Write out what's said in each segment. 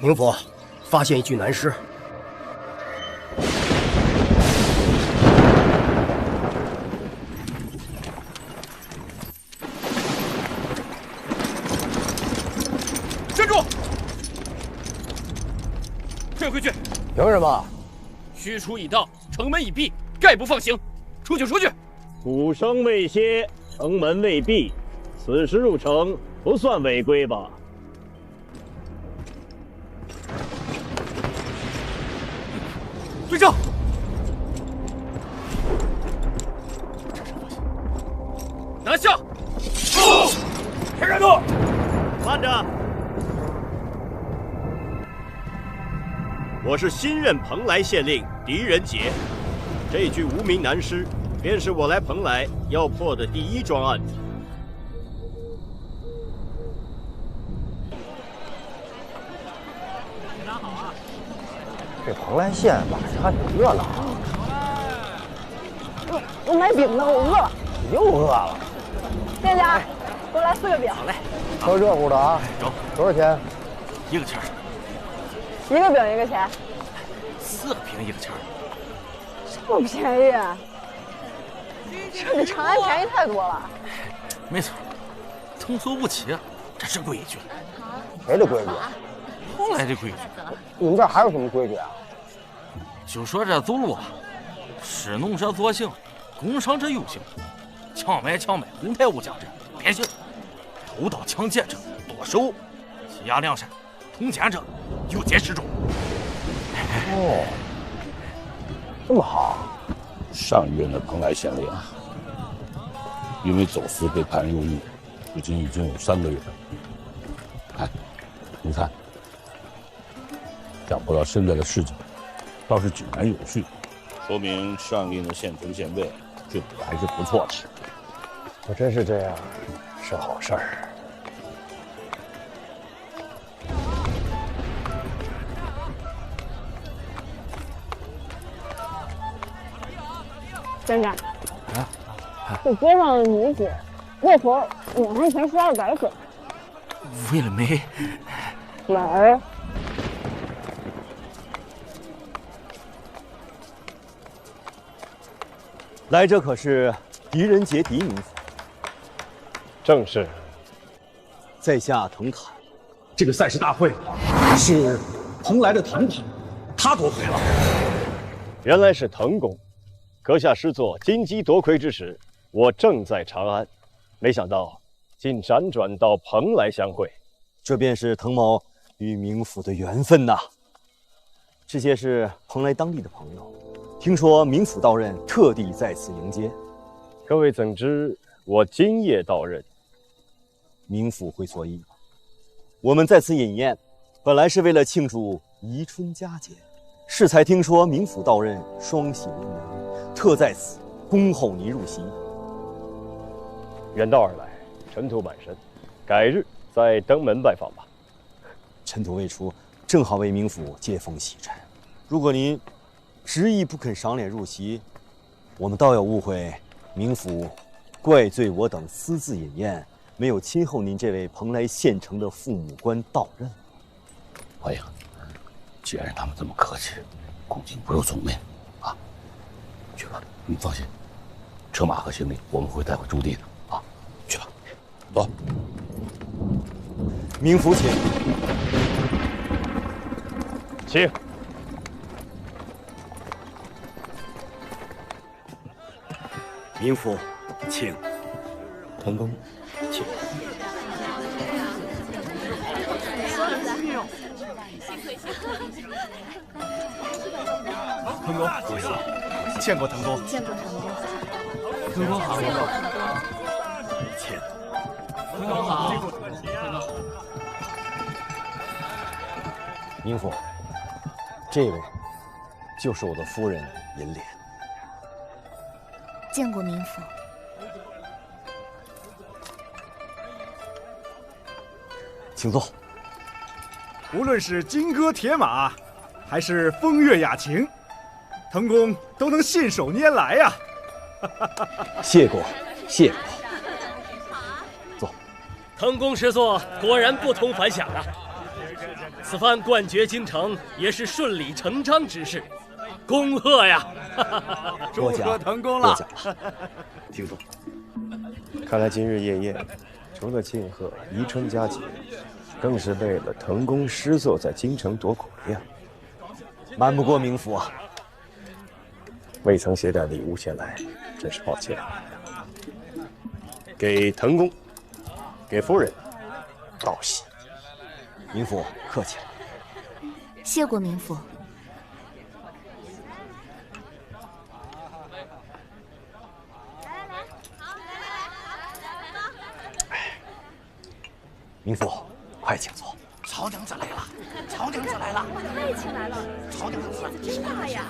明府发现一具男尸。站住！退回去！凭什么？虚出已到，城门已闭，概不放行。出去，出去！鼓声未歇，城门未闭，此时入城不算违规吧？对账！拿下！开战斗！慢着！我是新任蓬莱县令狄仁杰，这具无名男尸便是我来蓬莱要破的第一桩案子。这蓬莱县晚上还挺热闹啊！我买饼呢，我饿了。你又饿了？店家，给我来4个饼。好嘞，挑热乎的啊！走，多少钱1个钱1个饼1个钱，4个饼1个钱，这么便宜？这比长安便宜太多了。没错，通俗不起，这是规矩。谁的规矩？蓬莱的规矩。你们这儿还有什么规矩啊？就说这走路啊，使弄者作兴，工伤者有刑，强买强卖，哄抬物价者偏刑，偷盗抢劫者剁手，欺压良善，通奸者有监示众。哦，这么好。上一任的蓬莱县令因为走私被判入狱，已经有3个月了。哎，你看，掌握到现在的事情，倒是井然有序，说明上一任的县城县尉治理的还是不错的。要真是这样，是好事儿。店长，这街上的女子为何脸上全刷了白粉？为了美。美儿。来者可是狄仁杰狄明府？正是。在下藤坦。这个赛事大会是蓬莱的藤堂，他夺魁了。原来是藤公。阁下师作金鸡夺魁之时，我正在长安，没想到竟辗转到蓬莱相会。这便是藤某与明府的缘分呐。这些是蓬莱当地的朋友，听说明府到任，特地在此迎接。各位怎知我今夜到任？明府会错意。我们在此饮宴，本来是为了庆祝宜春佳节，适才听说明府到任，双喜临门，特在此恭候您入席。远道而来，尘土满身，改日再登门拜访吧。尘土未出，正好为明府接风洗尘。如果您执意不肯赏脸入席，我们倒要误会明府怪罪我等私自饮宴，没有亲候您这位蓬莱县城的父母官到任。欢迎，既然他们这么客气，恭敬不如从命啊。去吧，你放心，车马和行李我们会带回驻地的啊。去吧，走。明府请。请。明府，请。藤公，请。藤公，见过藤公。见过藤公。藤公好。请。藤公好。明府，这位就是我的夫人银莲。见过明府。请坐。无论是金戈铁马，还是风月雅情，藤公都能信手拈来呀。谢过，谢过。坐。藤公师座果然不同凡响啊！此番冠绝京城也是顺理成章之事，恭贺呀！祝贺腾公了。听说，看来今日夜宴，除了庆贺宜春佳节，更是为了腾公失座在京城夺魁呀。瞒不过冥府啊！未曾携带礼物前来，真是抱歉。给腾公，给夫人道喜。冥府客气了。谢过冥府。冥府，快请坐。曹娘子来了，曹娘子来了，太请来了，曹娘子真大呀！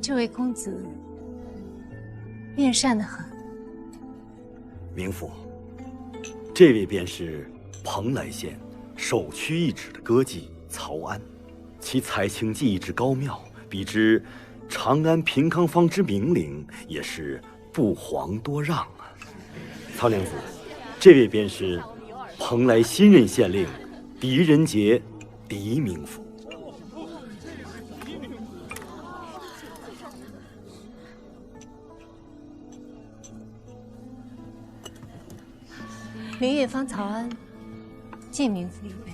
这位公子面善得很。冥府，这位便是蓬莱县首屈一指的歌妓曹安，其才情技艺之高妙，比之长安平康坊之名伶，也是不遑多让啊。曹娘子，这位便是蓬莱新任县令狄仁杰，狄冥府。明月坊曹安，见冥府一杯。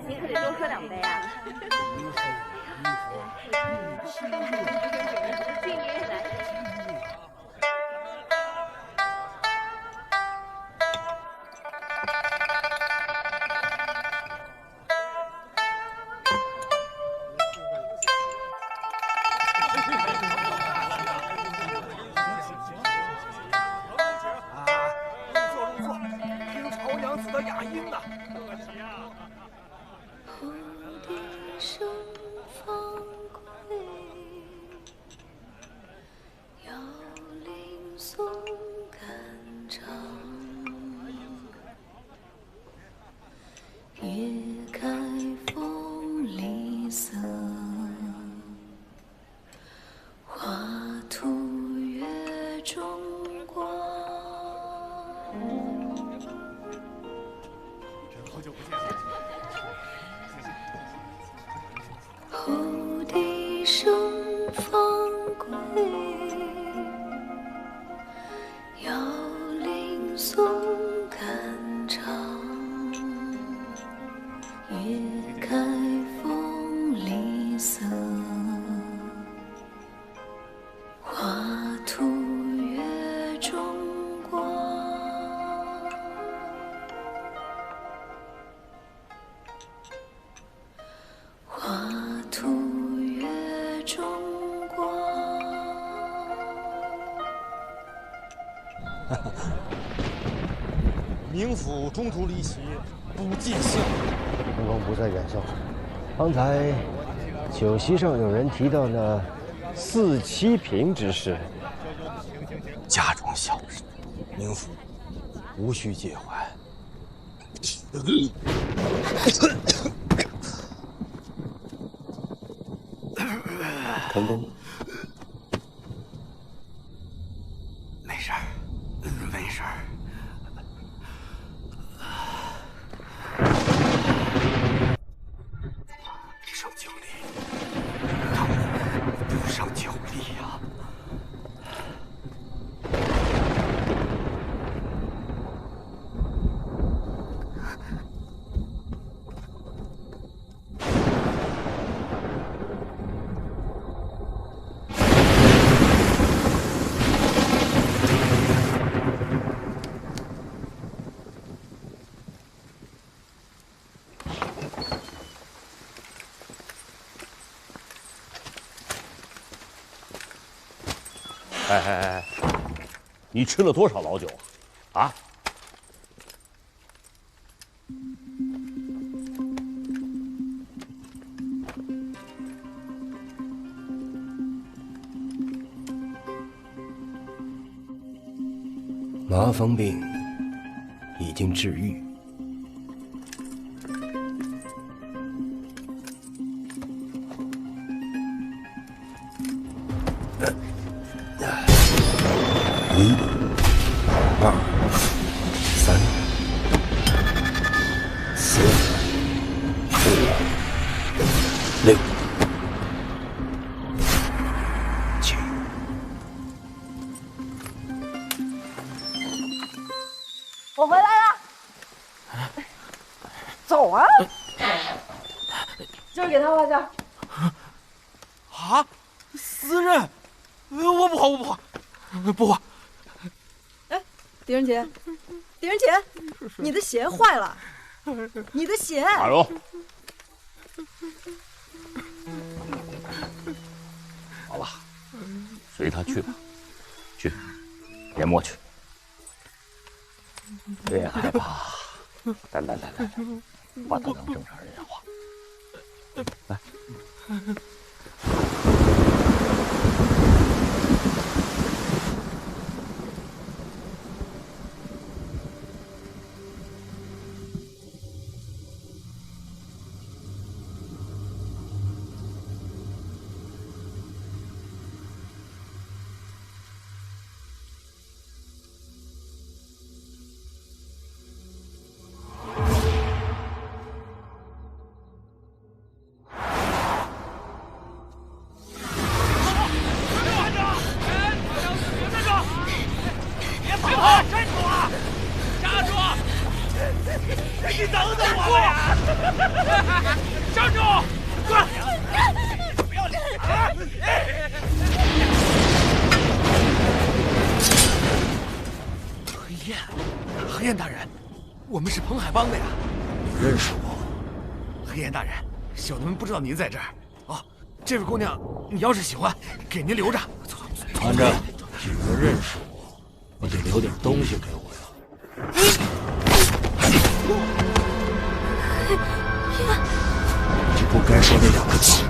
您可得多喝2杯啊！敬您来。入座，听曹娘子的雅音呐。冥府中途离席，不尽兴。腾公不在远送。方才酒席上有人提到那4七平之事，家中小事，冥府无需介怀。腾公，没事儿，没事儿。上酒力，腾公不上酒力呀。哎，你吃了多少老酒啊？啊？麻风病已经治愈。1、2、3、4、5、6、7。我回来了，走啊！今儿给他花钱。啊，私人，我不花，我不花，不花。哎，狄仁杰，狄仁杰，你的鞋坏了，你的鞋。马蓉，好了，随他去吧，去，研磨去。别害怕，来，把他当正常人讲话。来。黑燕大人，我们是彭海帮的呀，你认识我？黑燕大人，小的们不知道您在这儿。哦，这位姑娘，你要是喜欢，给您留着。看着，既然认识我，你得留点东西给我呀。你不该说那2个字。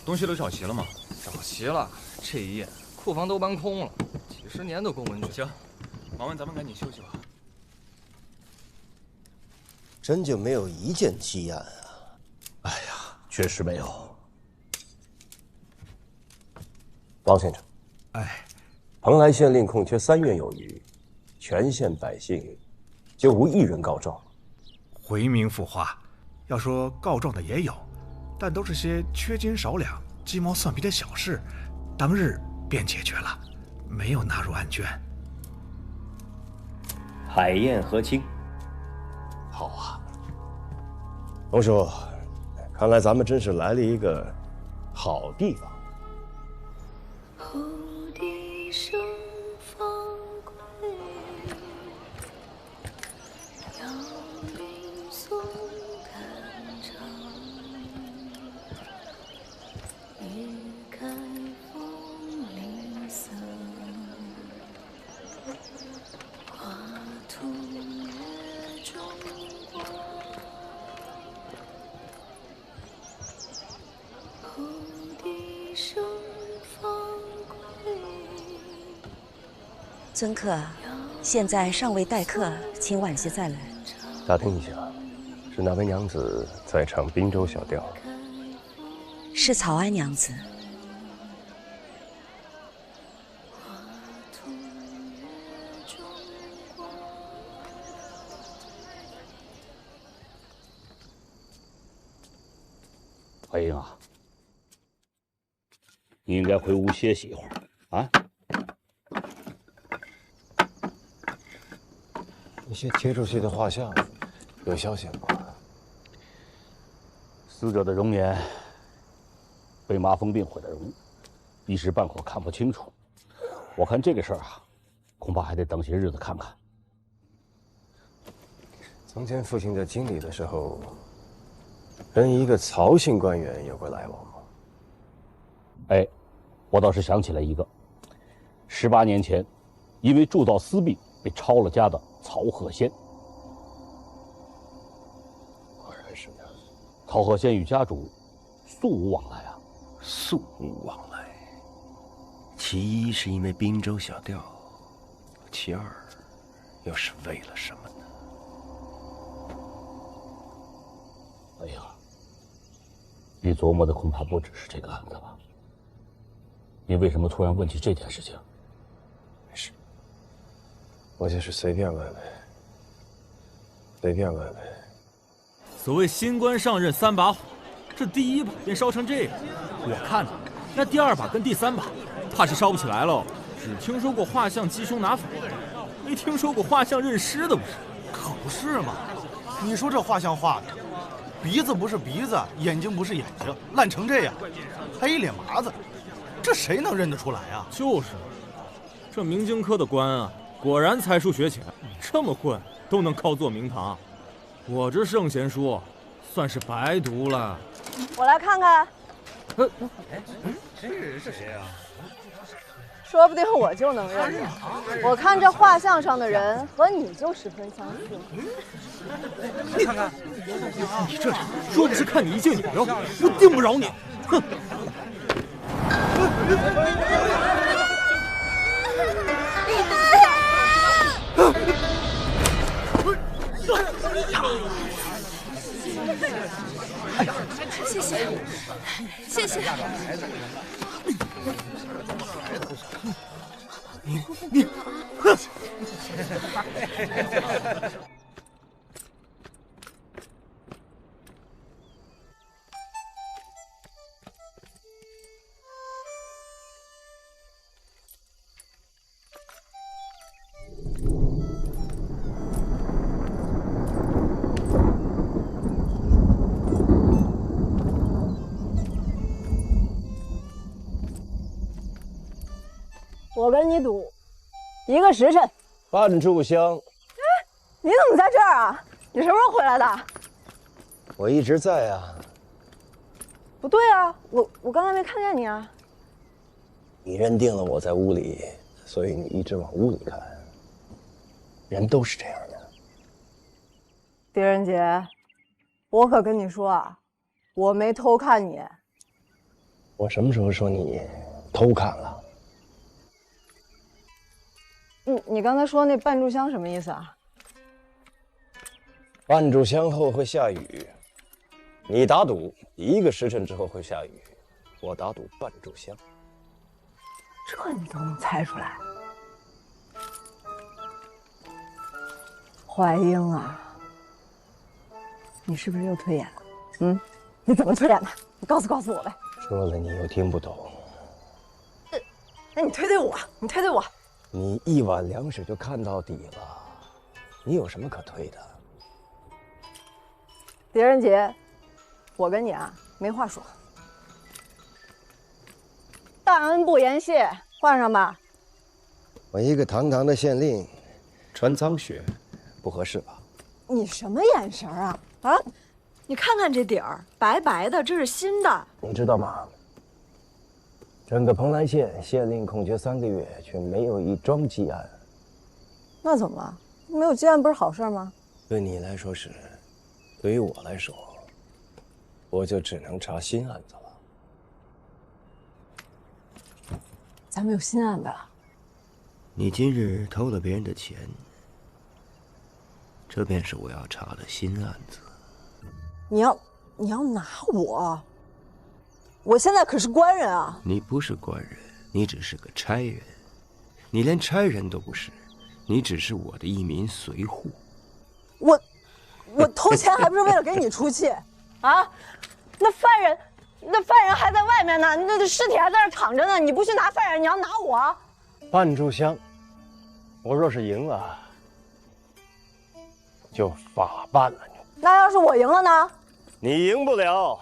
东西都找齐了吗？找齐了，这一夜库房都搬空了，几10年的公文行，王文，咱们赶紧休息吧。真就没有一件积案啊？哎呀，确实没有。王先生，哎，蓬莱县令空缺3院有余，全县百姓就无一人告状。回民腐化，要说告状的也有，但都是些缺斤少两、鸡毛蒜皮的小事，当日便解决了，没有纳入案卷。海晏和亲。好啊，龙叔，看来咱们真是来了一个好地方。后笛声放归，遥云送看长。夜开风铃声，画图月中光。后笛声放归。尊客，现在尚未待客，请晚些再来。打听一下，是哪位娘子在唱滨州小调？是草庵娘子。怀英啊，你应该回屋歇息一会儿啊。那些贴出去的画像，有消息了吗？死者的容颜被麻风病毁了容，一时半会看不清楚。我看这个事儿啊，恐怕还得等些日子看看。从前父亲在京里的时候，跟一个曹姓官员有过来往吗？哎，我倒是想起来一个，18年前，因为铸造私币被抄了家的曹鹤仙。果然是那样。曹鹤仙与家主素无往来啊。素无往来。其一是因为滨州小调，其二又是为了什么呢？哎呀，你琢磨的恐怕不只是这个案子吧？你为什么突然问起这件事情？没事，我就是随便问问，随便问问。所谓新官上任3把火，这第一把便烧成这样，我看呢，那第2把跟第3把，怕是烧不起来喽。只听说过画像击胸拿斧，没听说过画像认尸的不是？可不是嘛！你说这画像画的，鼻子不是鼻子，眼睛不是眼睛，烂成这样，还一脸麻子，这谁能认得出来啊？就是，这明经科的官啊，果然才疏学浅，这么混都能高坐明堂。我这圣贤书，算是白读了。我来看看。这是谁啊？说不定我就能认得。我看这画像上的人和你就十分相似。你看看，你这人若不是看你一介女流，我定不饶你！哼！哎呀，谢谢，谢谢。你，哼！我跟你赌1个时辰。半炷香。哎，你怎么在这儿啊？你什么时候回来的？我一直在啊。不对啊，我刚才没看见你啊。你认定了我在屋里，所以你一直往屋里看。人都是这样的。狄仁杰，我可跟你说啊，我没偷看你。我什么时候说你偷看了？你刚才说那半炷香什么意思啊？半炷香后会下雨，你打赌1个时辰之后会下雨，我打赌半炷香。这你都能猜出来？怀英啊，你是不是又推演了？你怎么推演的？你告诉我呗。说了你又听不懂。那你推我，你推我。你1碗凉水就看到底了，你有什么可推的？狄仁杰，我跟你啊没话说。大恩不言谢，换上吧。我一个堂堂的县令，穿脏靴，不合适吧？你什么眼神啊？啊！你看看这底儿，白白的，这是新的。你知道吗？整个蓬莱县县令空缺3个月，却没有一桩积案。那怎么了？没有积案不是好事吗？对你来说是，对于我来说，我就只能查新案子了。咱们有新案子了。你今日偷了别人的钱，这便是我要查的新案子。你要拿我？我现在可是官人啊！你不是官人，你只是个差人，你连差人都不是，你只是我的一名随扈。我偷钱还不是为了给你出气啊？那犯人还在外面呢，那尸体还在那躺着呢，你不去拿犯人，你要拿我？半炷香，我若是赢了，就法办了你。那要是我赢了呢？你赢不了。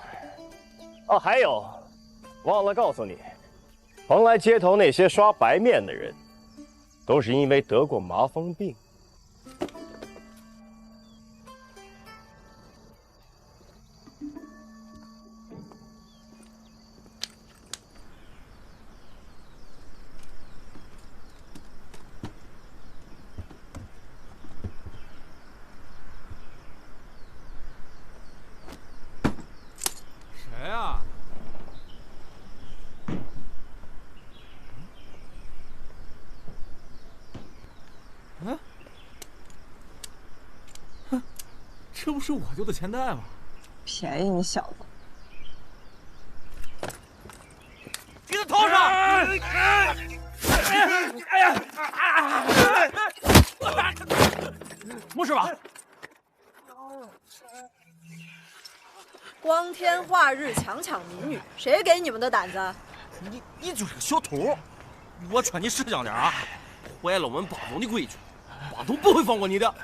哦，还有，忘了告诉你，蓬莱街头那些刷白面的人，都是因为得过麻风病。谁呀？嗯，哼，这不是我丢的钱袋吗？便宜你小子！给他套上！哎呀！没事吧？光天化日强抢民女，谁给你们的胆子？你就是个小偷！我劝你识相点啊，坏了我们霸总的规矩，霸总不会放过你的。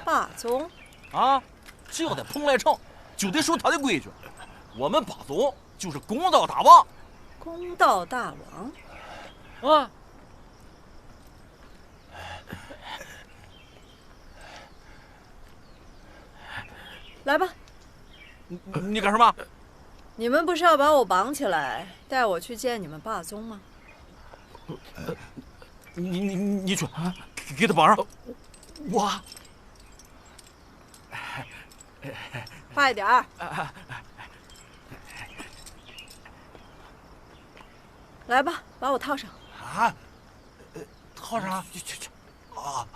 霸总啊，只要在蓬莱城，就得守他的规矩。我们霸总就是公道大王。公道大王啊！来吧。你干什么？你们不是要把我绑起来，带我去见你们霸宗吗？你去，给他绑上。我。快点儿！来吧，把我套上。啊？套上？去！啊！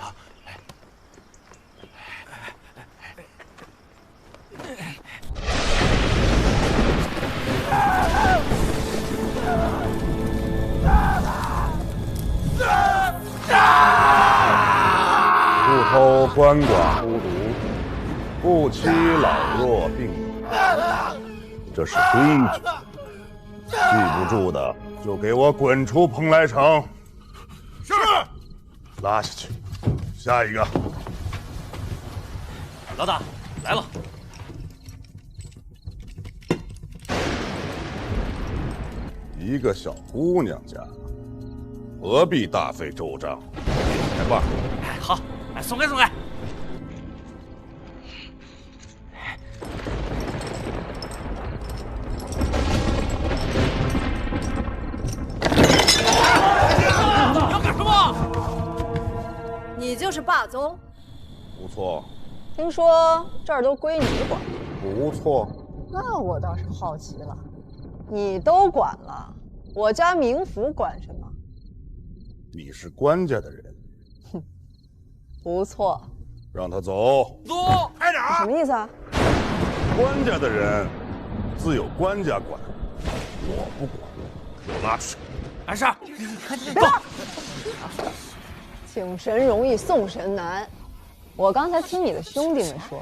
不偷鳏寡孤独，不欺老弱病残，这是规矩。记不住的就给我滚出蓬莱城！是。拉下去，下一个。老大来了。一个小姑娘家，何必大费周章？来吧。好，松开松开。你要干什么？你就是霸宗？不错。听说这儿都归你管？不错。那我倒是好奇了，你都管了，我家冥府管什么？你是官家的人。哼，不错。让他走。走，快点！什么意思啊？官家的人自有官家管，我不管。给我拉出去！完事儿。别动！请神容易送神难。我刚才听你的兄弟们说，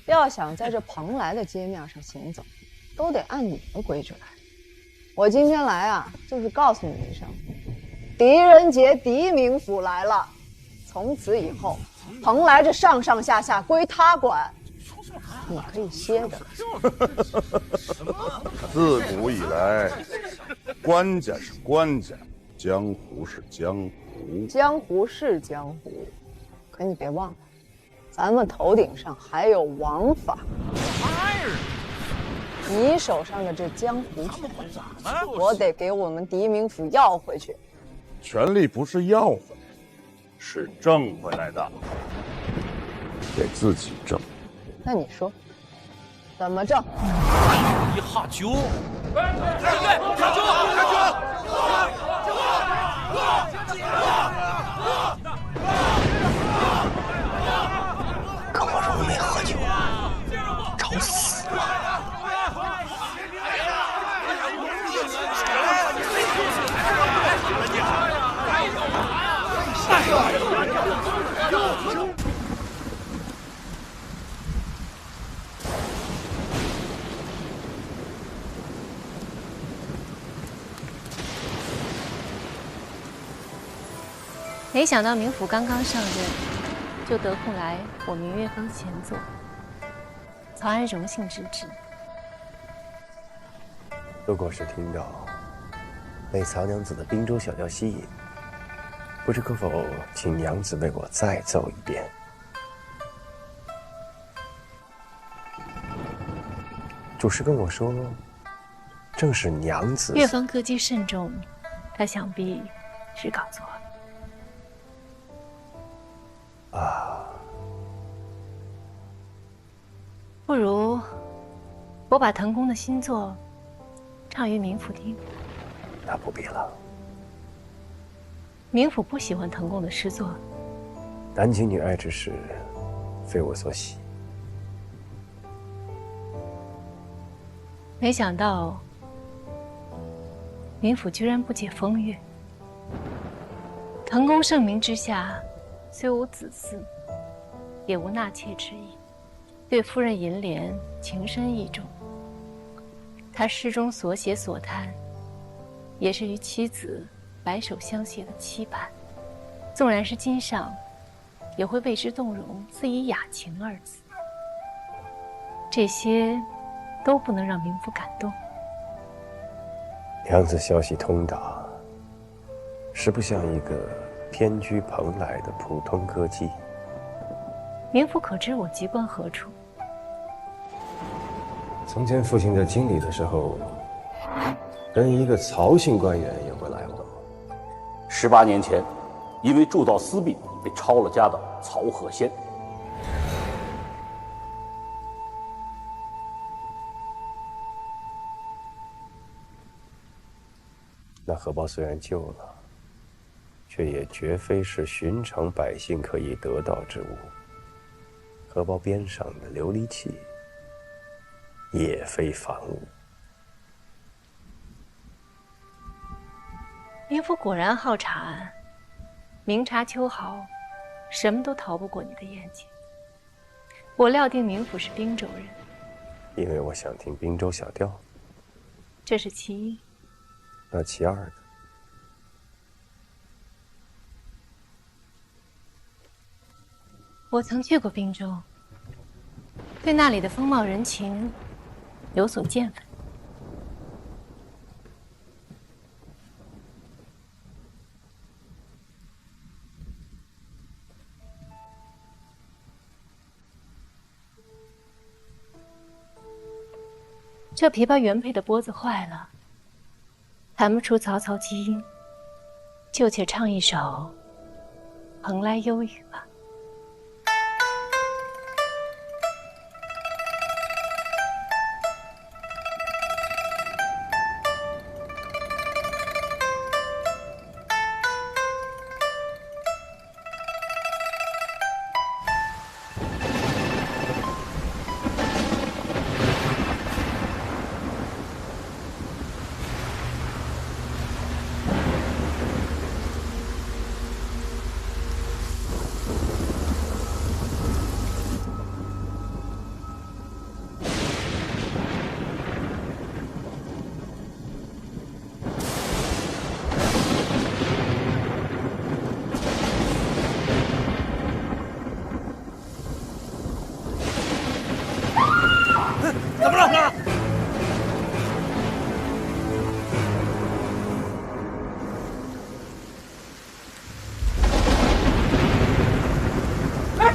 要想在这蓬莱的街面上行走，都得按你的规矩来。我今天来啊，就是告诉你一声，狄仁杰狄冥府来了。从此以后，蓬莱这上上下下归他管，你可以歇着。自古以来，官家是官家，江湖是江湖。江湖是江湖，可你别忘了，咱们头顶上还有王法。你手上的这江湖权，我得给我们狄冥府要回去。权力不是要回来，是挣回来的，得自己挣。那你说，怎么挣？一下酒，跟我揉内喝酒，找死吗？没想到冥府刚刚上任，就得空来我明月坊前坐，曹安荣幸之至。不过是听到被曹娘子的滨州小调吸引，不知可否请娘子为我再奏一遍？主事跟我说，正是娘子。越方歌姬慎重，他想必是搞错了。啊，不如我把腾公的新作唱于冥府听。那不必了。冥府不喜欢腾公的诗作。男情女爱之事，非我所喜。没想到冥府居然不解风月。腾公盛名之下，虽无子嗣，也无纳妾之意，对夫人银莲情深意重。他诗中所写所叹，也是与妻子白首相携的期盼。纵然是今上，也会为之动容，自以雅情二字。这些都不能让冥府感动。娘子消息通达，实不像一个偏居蓬莱的普通歌姬。冥府可知我籍贯何处？从前父亲在京里的时候，跟一个曹姓官员有过来往。18年前，因为铸造私币被抄了家的曹鹤仙。那荷包虽然旧了，却也绝非是寻常百姓可以得到之物。荷包边上的琉璃器，也非凡物。冥府果然好查案，明察秋毫，什么都逃不过你的眼睛。我料定冥府是滨州人，因为我想听滨州小调，这是其一。那其二呢？我曾去过滨州，对那里的风貌人情有所见闻。这琵琶原配的拨子坏了，弹不出嘈嘈基音，就且唱一首《蓬莱幽语》吧。怎么了，夫人？哎，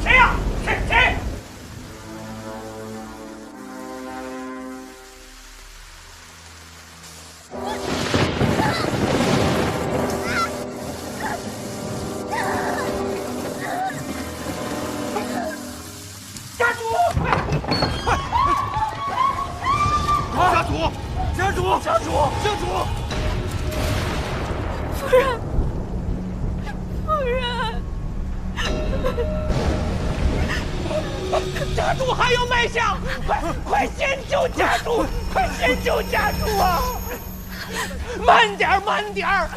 谁呀？谁？家主！家主！夫人，家主还有脉象，快先救家主！快先救家主啊！慢点儿！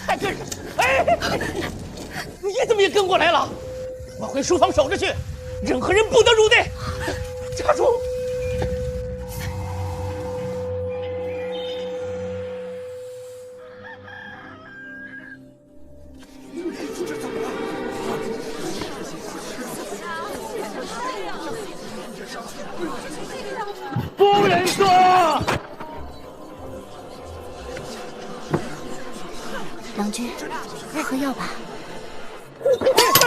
还跟上！哎，你怎么也跟过来了？我回书房守着去，任何人不得入内。家主。夫人说：“君，喝药吧。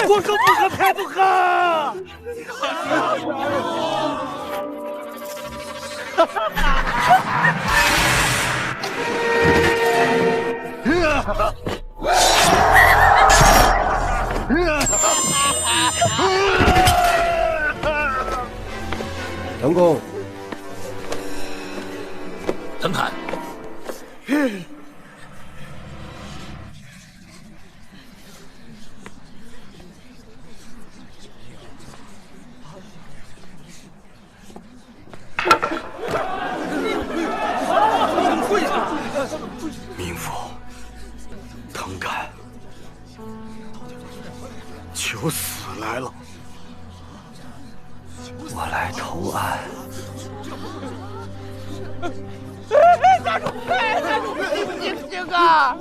不喝，偏不喝！腾公，怎么看？冥府，腾干，求死来了！我来投案。家主，家主，行啊！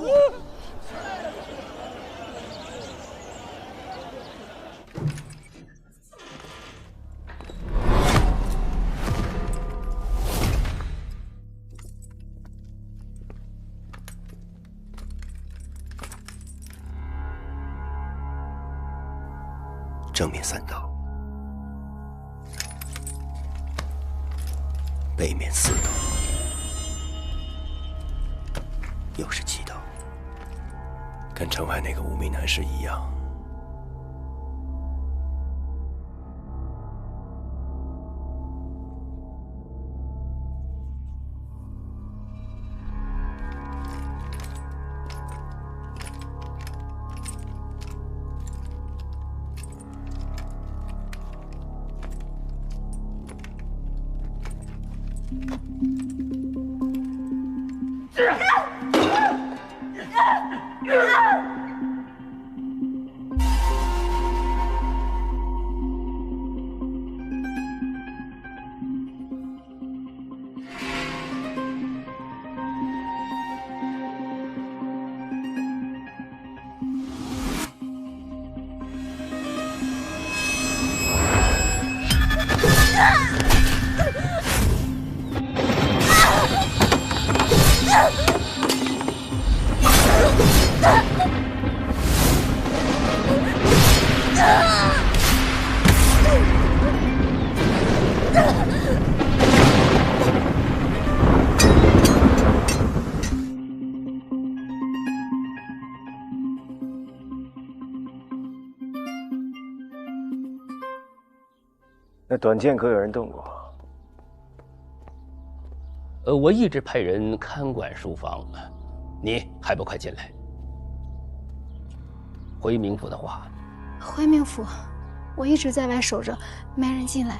正面3刀，背面4刀，又是7刀，跟城外那个无名男士一样。那短剑可有人动过？我一直派人看管书房，你还不快进来？回冥府的话，回冥府，我一直在外守着，没人进来。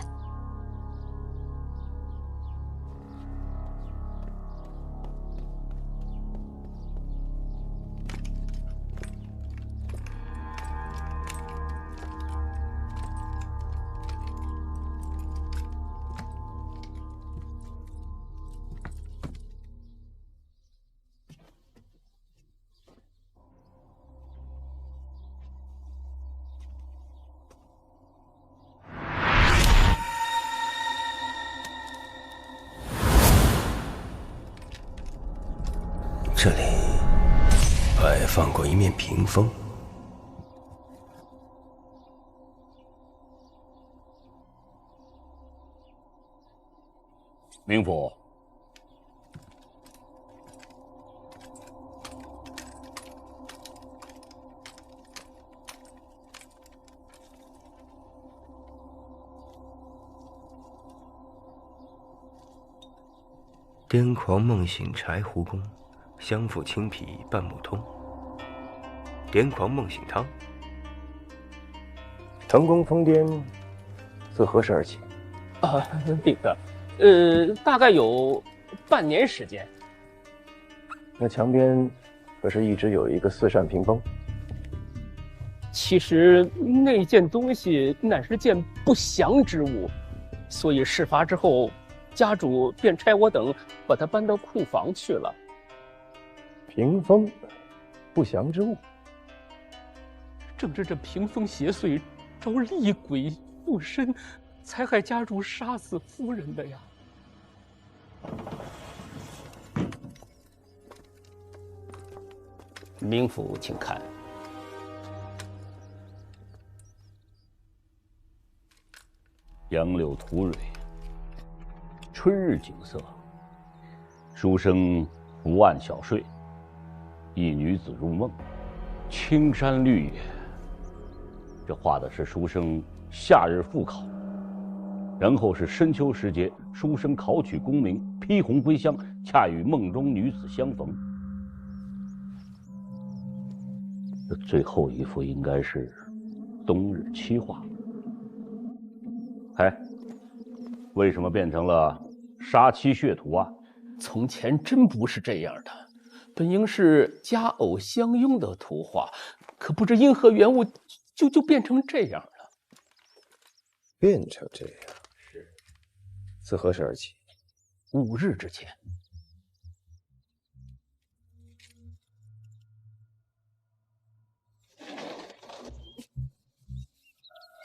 这里摆放过一面屏风，冥府，癫狂梦醒柴胡功，相附青皮半木通。癫狂梦醒汤。腾公疯癫，自何时而起？啊，禀的，大概有半年时间。那墙边可是一直有一个4扇屏风？其实那件东西乃是件不祥之物，所以事发之后，家主便差我等把它搬到库房去了。屏风，不祥之物。正是这屏风邪祟，招厉鬼附身，才害家主杀死夫人的呀。冥府请看。杨柳吐蕊，春日景色。书生伏案小睡，一女子入梦，青山绿野。这画的是书生夏日复考，然后是深秋时节，书生考取功名，披红归乡，恰与梦中女子相逢。这最后一幅应该是冬日期画。哎，为什么变成了杀妻血图啊？从前真不是这样的，本应是佳偶相拥的图画，可不知因何缘故，就变成这样了。变成这样？是。自何时而起？5日之前。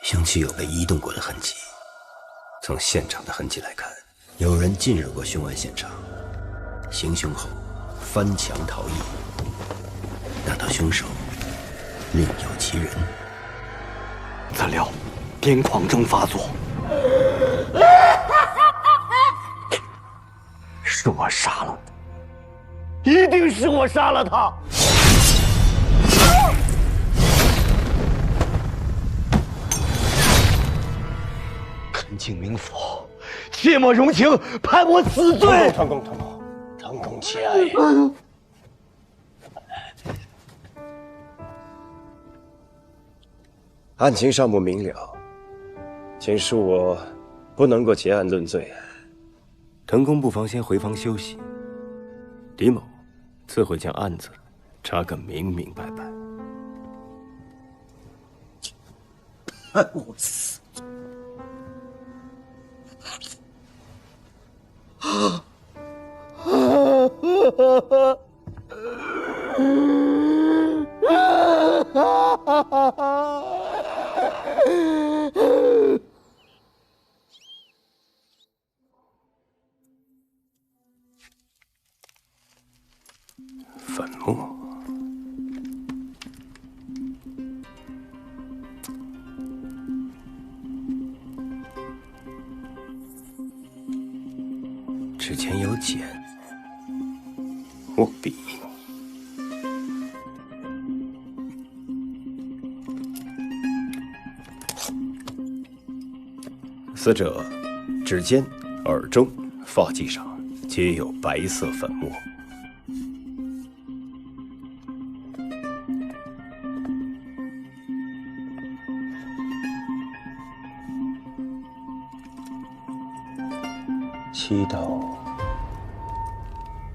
凶器有被移动过的痕迹，从现场的痕迹来看，有人进入过凶案现场，行凶后翻墙逃逸。难道凶手另有其人？怎料癫狂症发作，是我杀了他，一定是我杀了他！恳请冥府切莫容情，判我死罪！成功，起来！案情尚不明了，请恕我不能够结案论罪。滕公不妨先回房休息，李某自会将案子查个明明白白。判我死罪！粉末，之前有碱，握笔。死者指尖、耳中、发髻上皆有白色粉末。7刀，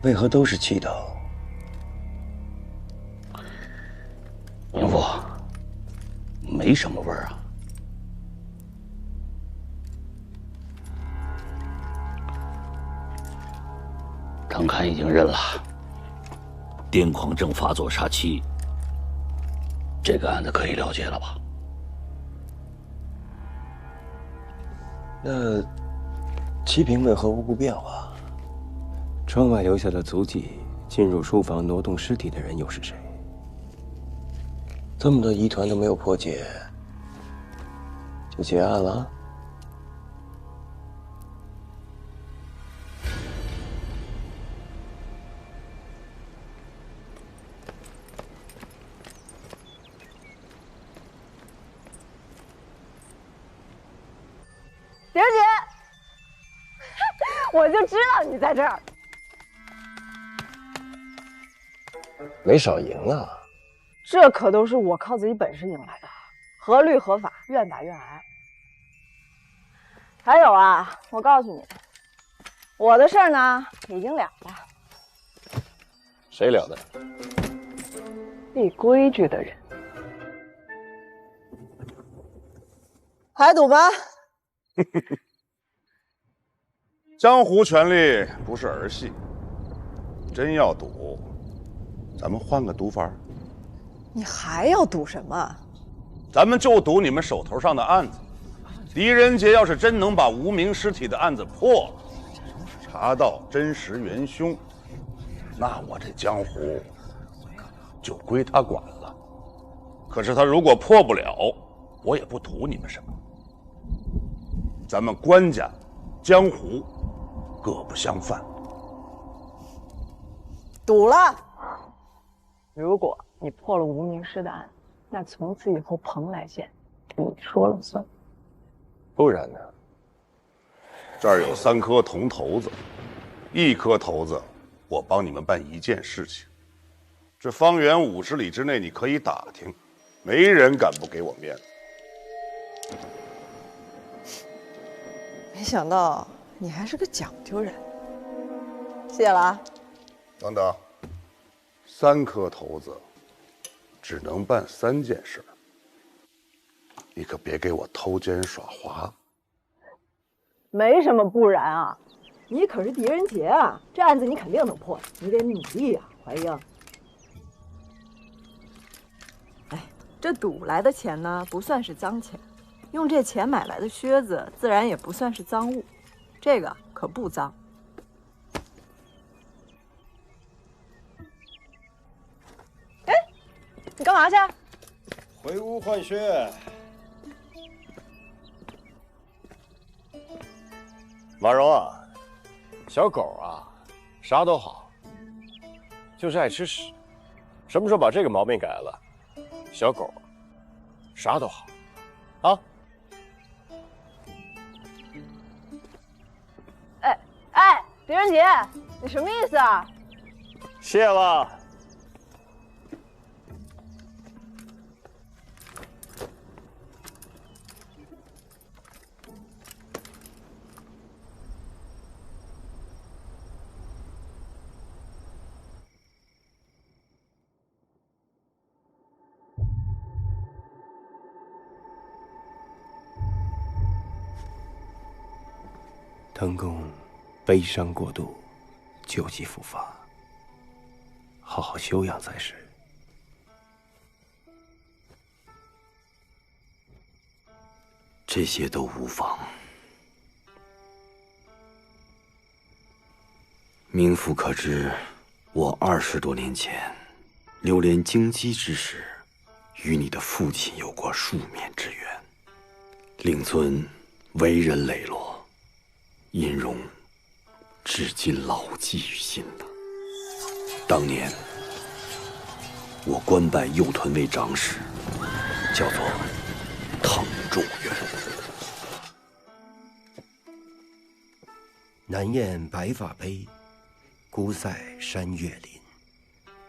为何都是7刀？冥府，没什么味儿啊。张堪已经认了，癫狂症发作杀妻，这个案子可以了结了吧？那齐平为何无故变化？窗外留下的足迹，进入书房挪动尸体的人又是谁？这么多疑团都没有破解，就结案了？蝶儿姐，我就知道你在这儿。没少赢啊！这可都是我靠自己本事赢来的，合律合法，愿打愿挨。还有啊，我告诉你，我的事儿呢已经了了。谁了的？立规矩的人。还赌吗？江湖权力不是儿戏，真要赌，咱们换个赌法。你还要赌什么？咱们就赌你们手头上的案子。狄仁杰要是真能把无名尸体的案子破了，查到真实元凶，那我这江湖就归他管了。可是他如果破不了，我也不图你们什么。咱们关家、江湖各不相犯。赌了。如果你破了无名氏的案，那从此以后蓬莱县你说了算。不然呢？这儿有3颗铜头子，1颗头子我帮你们办一件事情。这方圆50里之内你可以打听，没人敢不给我面子。没想到你还是个讲究人，谢了啊。等等，3颗头子只能办3件事，你可别给我偷奸耍滑。没什么不然啊，你可是狄仁杰啊，这案子你肯定能破，你得努力啊，怀英。哎，这赌来的钱呢，不算是脏钱，用这钱买来的靴子，自然也不算是赃物，这个可不脏。哎，你干嘛去？回屋换靴。马蓉啊，小狗啊，啥都好，就是爱吃屎。什么时候把这个毛病改了，小狗啥都好，啊？哎，狄仁杰，你什么意思啊？谢了。滕公悲伤过度，旧疾复发，好好休养才是。这些都无妨。冥府可知，我20多年前流连京畿之时，与你的父亲有过数面之缘。令尊为人磊落，殷荣至今牢记于心的。当年我官拜右屯卫长史，叫做滕仲元。南雁白发悲，孤塞山岳林。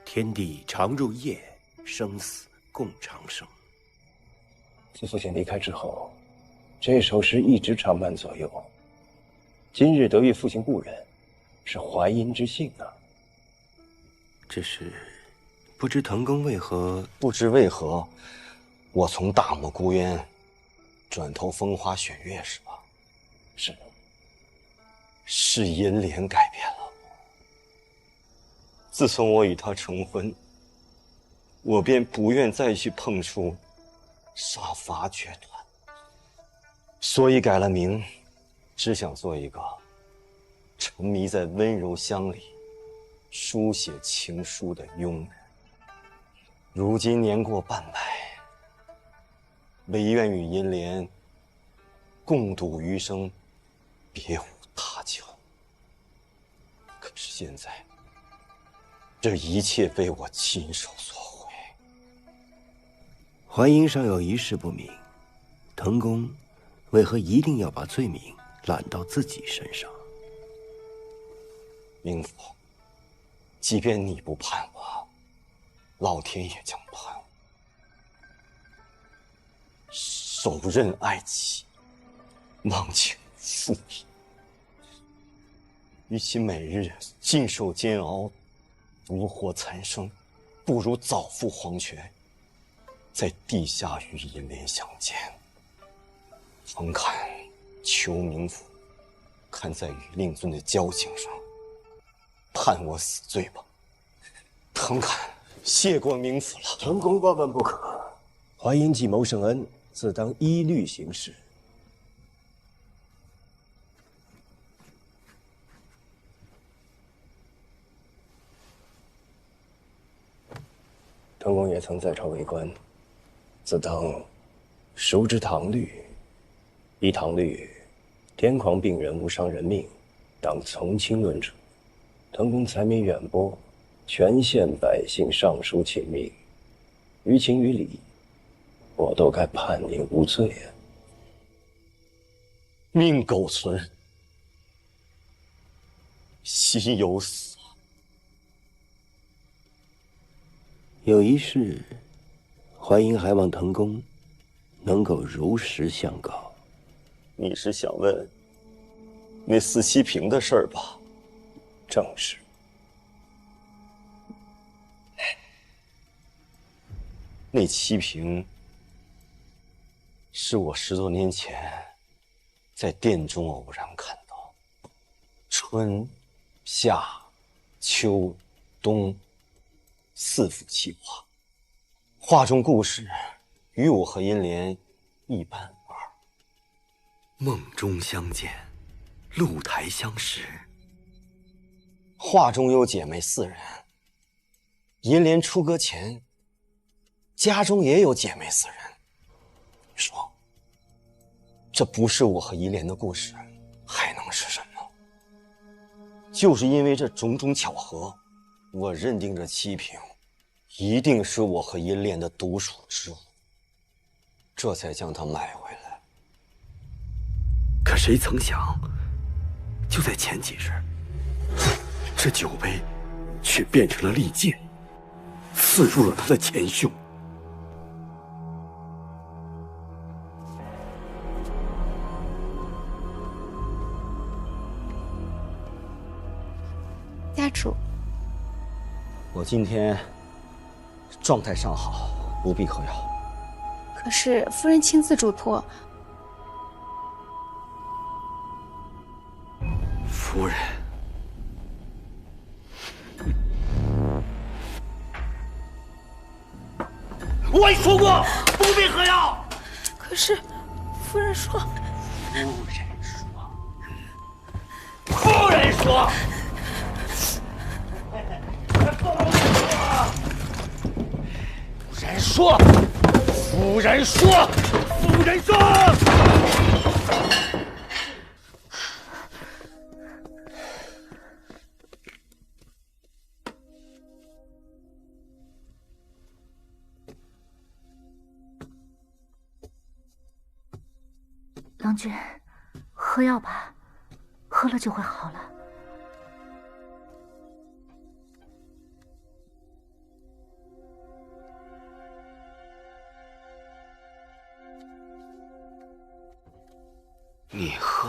天地常入夜，生死共长生。自父亲离开之后，这首诗一直常伴左右。今日得遇父亲故人，是怀殷之幸啊。只是不知滕公为何？不知为何，我从大漠孤烟转投风花雪月是吧？是银莲改变了我。自从我与他成婚，我便不愿再去碰触杀伐决断，所以改了名，只想做一个沉迷在温柔乡里书写情书的庸人。如今年过半百，唯愿与银莲共度余生，别无他求。可是现在，这一切被我亲手所毁。淮阴尚有一事不明，滕公为何一定要把罪名揽到自己身上？冥府，即便你不判我，老天也将判我。手刃爱妻，忘情负义，与其每日尽受煎熬，独活残生，不如早赴黄泉，在地下与银莲相见。诚恳求冥府，看在与令尊的交情上，判我死罪吧。诚恳谢过冥府了。滕公万万不可，淮阴既谋圣恩，自当依律行事。滕公也曾在朝为官，自当熟知唐律。依唐律，癫狂病人无伤人命，当从轻论处。滕公才名远播，全县百姓上书请命，于情于理，我都该判您无罪啊！命苟存，心有死。有一事，淮阴还望滕公能够如实相告。你是想问那四西平的事儿吧？正是。那七平是我10多年前在殿中偶然看到，春、夏、秋、冬4幅气画，画中故事与我和银莲一般无二。梦中相见，露台相识。画中有姐妹4人，银莲出阁前，家中也有姐妹4人。你说，这不是我和银莲的故事，还能是什么？就是因为这种种巧合，我认定这七平一定是我和银莲的独属之物，这才将它买回来。可谁曾想，就在前几日，这酒杯却变成了利剑，刺入了他的前胸。家主，我今天状态尚好，不必喝药。可是夫人亲自嘱托。夫人，我也说过不必喝药。可是夫人说。夫人说。夫人说。夫人说。郎君，喝药吧，喝了就会好了。你喝。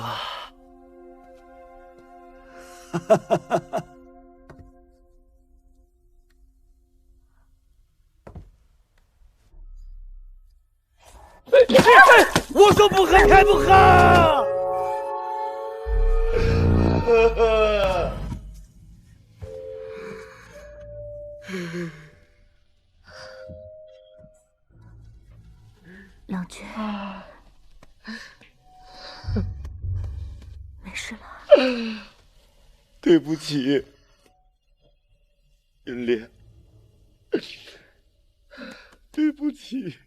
我说不喝，还不喝！郎君，没事了。对不起，银莲，对不起。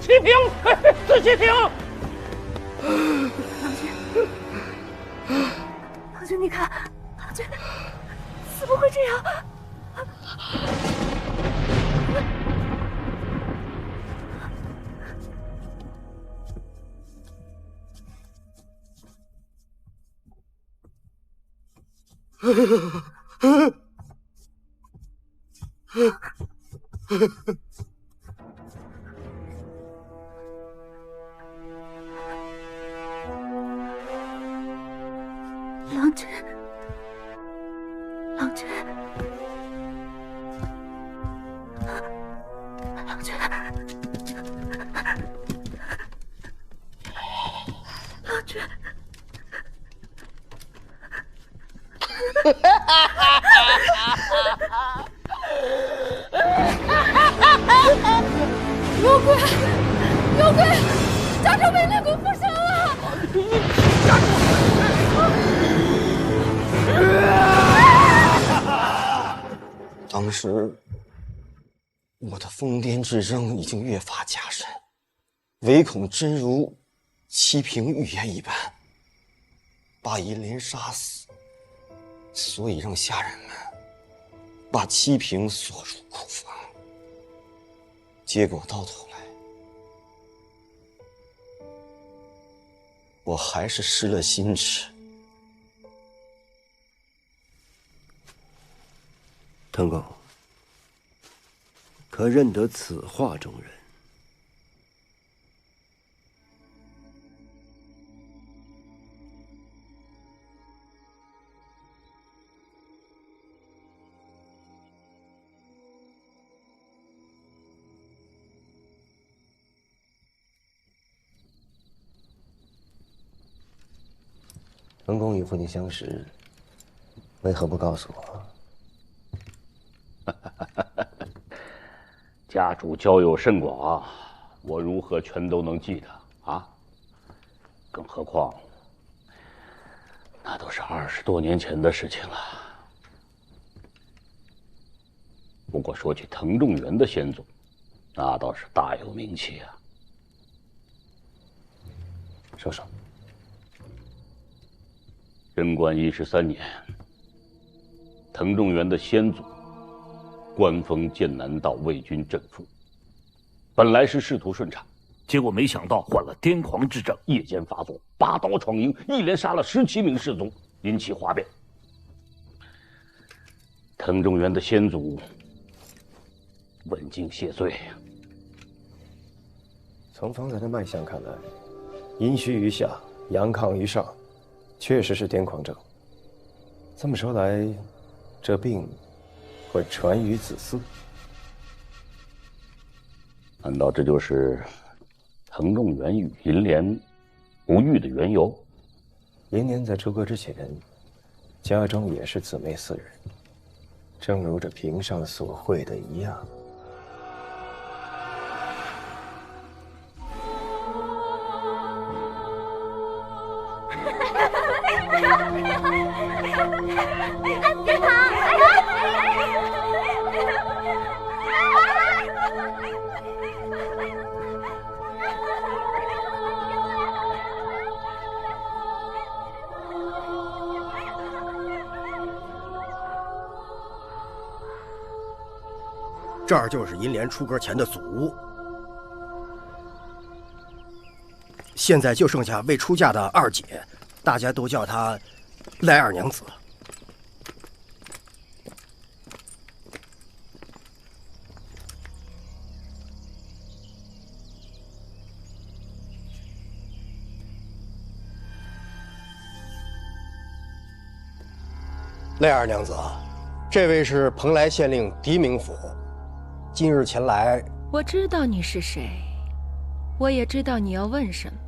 齐平，自齐平。郎君，你看，郎君怎么会这样？郎君，郎君，郎君，郎君。有鬼！有鬼！家主被烈鬼附身了！家主！当时我的疯癫之症已经越发加深，唯恐真如齐平预言一般，把银莲杀死，所以让下人们把齐平锁入库房。结果到头来，我还是失了心智。滕公，可认得此画中人？滕公与父亲相识，为何不告诉我？家主交友甚广，我如何全都能记得啊？更何况，那都是20多年前的事情了。不过说起滕仲元的先祖，那倒是大有名气啊。说说。贞观13年，滕仲元的先祖官封剑南道魏军正副，本来是仕途顺畅，结果没想到患了癫狂之症，夜间发作，拔刀闯营，一连杀了17名士卒，引起哗变。滕仲元的先祖问津谢罪呀。从方才的脉象看来，阴虚于下，阳亢于上，确实是癫狂症。这么说来，这病会传于子嗣？难道这就是滕仲元与银莲不育的缘由？银莲在出阁之前，家中也是姊妹4人，正如这屏上所绘的一样。这儿就是银莲出阁前的祖屋，现在就剩下未出嫁的二姐，大家都叫她赖二娘子。赖二娘子，这位是蓬莱县令狄明府。今日前来，我知道你是谁，我也知道你要问什么。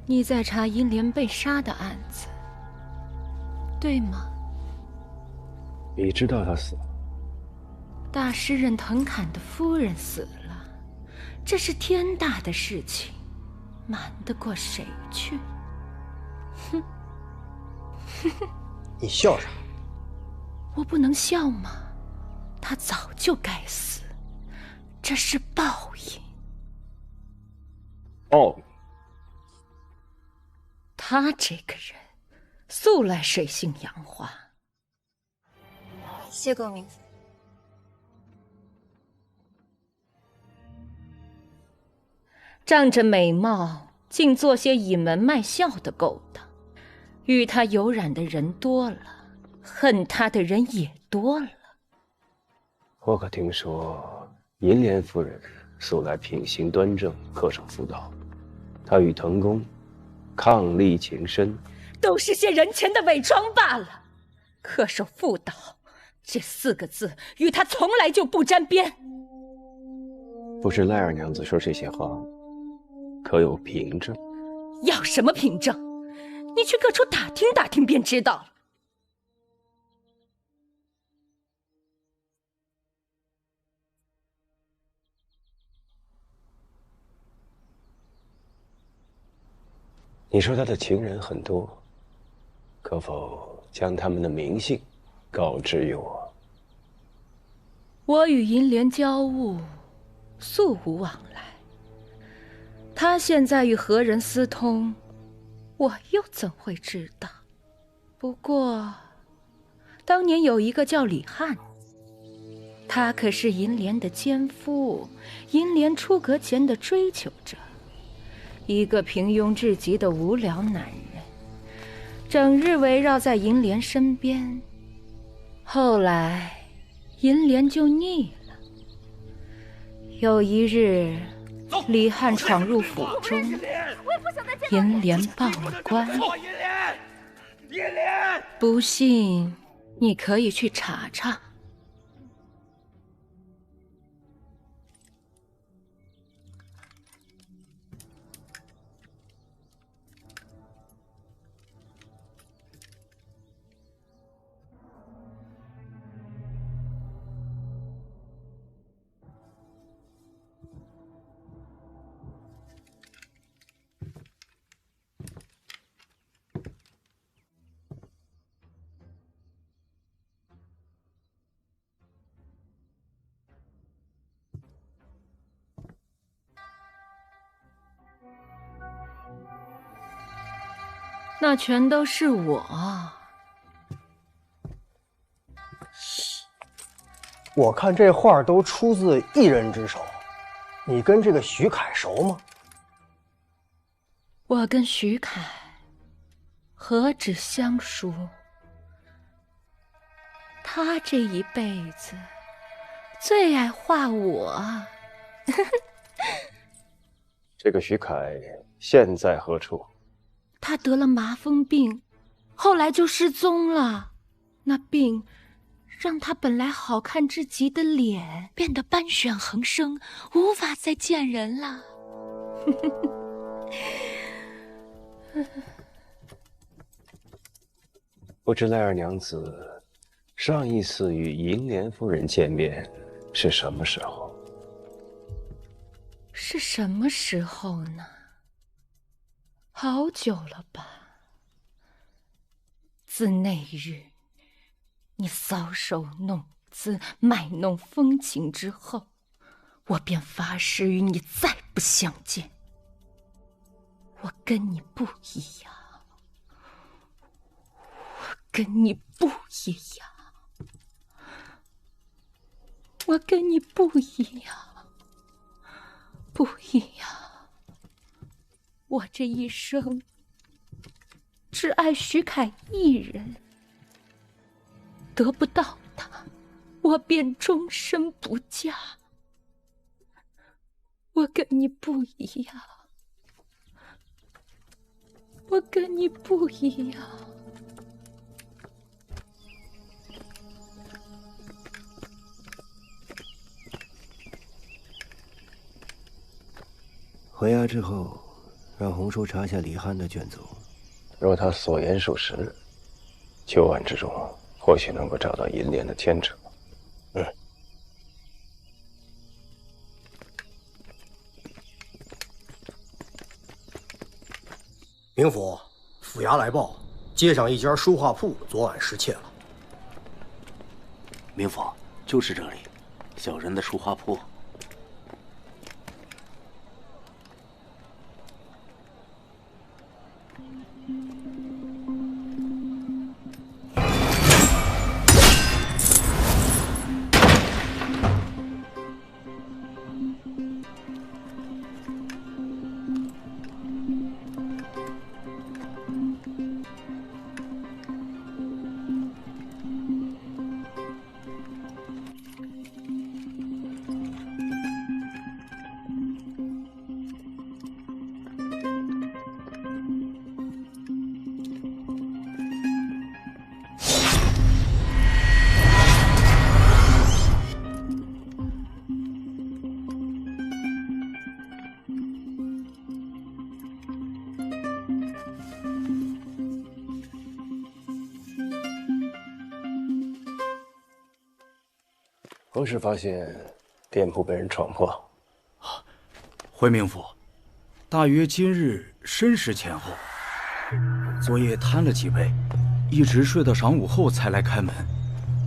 你在查银莲被杀的案子，对吗？你知道他死了？大诗人滕侃的夫人死了，这是天大的事情，瞒得过谁去？哼！你笑啥？我不能笑吗？他早就该死，这是报应。报应？他这个人，素来水性杨花。谢过明府。仗着美貌，竟做些隐门卖笑的勾当，与他有染的人多了，恨他的人也多了。我可听说银莲夫人素来品行端正，恪守妇道，她与滕公伉俪情深，都是些人前的伪装罢了。恪守妇道这4个字与他从来就不沾边。不是赖二娘子说这些话，可有凭证？要什么凭证？你去各处打听打听便知道了。你说他的情人很多，可否将他们的名姓告知于我？我与银莲交恶，素无往来。他现在与何人私通，我又怎会知道？不过，当年有一个叫李翰，他可是银莲的奸夫，银莲出阁前的追求者，一个平庸至极的无聊男人，整日围绕在银莲身边。后来，银莲就腻了。有一日，李翰闯入府中，银莲报了官。不信，你可以去查查。那全都是我。我看这画都出自一人之手，你跟这个徐凯熟吗？我跟徐凯何止相熟，他这一辈子最爱画我。这个徐凯现在何处？他得了麻风病，后来就失踪了。那病让他本来好看至极的脸变得斑旋横生，无法再见人了。不知赖二娘子上一次与银莲夫人见面是什么时候？是什么时候呢？好久了吧。自那日你搔首弄姿、卖弄风情之后，我便发誓与你再不相见。我跟你不一样，我跟你不一样，我跟你不一样，不一样。我这一生只爱徐凯一人，得不到他，我便终身不嫁。我跟你不一样，我跟你不一样。回衙之后，让红叔查下李翰的卷宗，若他所言属实，旧案之中或许能够找到银莲的牵扯。明府府衙来报，街上一家书画铺昨晚失窃了。明府，就是这里，小人的书画铺。何时发现店铺被人闯破？回明府，大约今日申时前后。昨夜贪了几杯，一直睡到晌午后才来开门。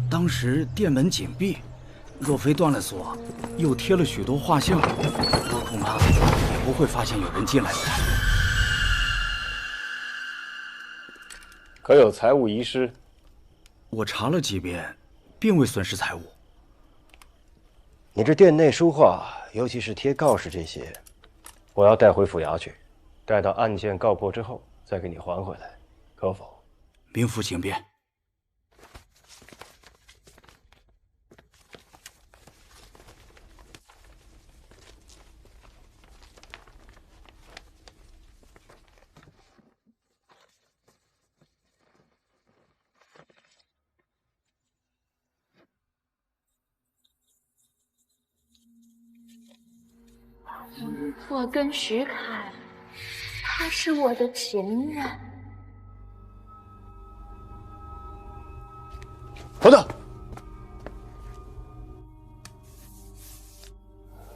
当时店门紧闭，若非断了锁，又贴了许多画像，我恐怕也不会发现有人进来的。可有财物遗失？我查了几遍，并未损失财物。你这店内书画，尤其是贴告示这些，我要带回府衙去，待到案件告破之后再给你还回来，可否？民府请便。我跟徐凯，他是我的情人。等等，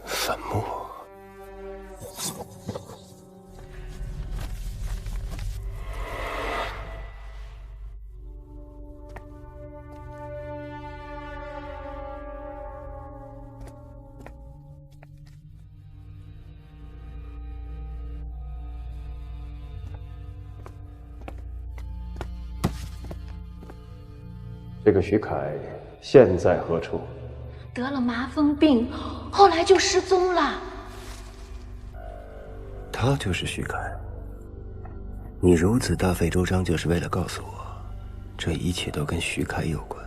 坟墓。这个徐凯现在何处？得了麻风病，后来就失踪了。他就是徐凯。你如此大费周章，就是为了告诉我，这一切都跟徐凯有关。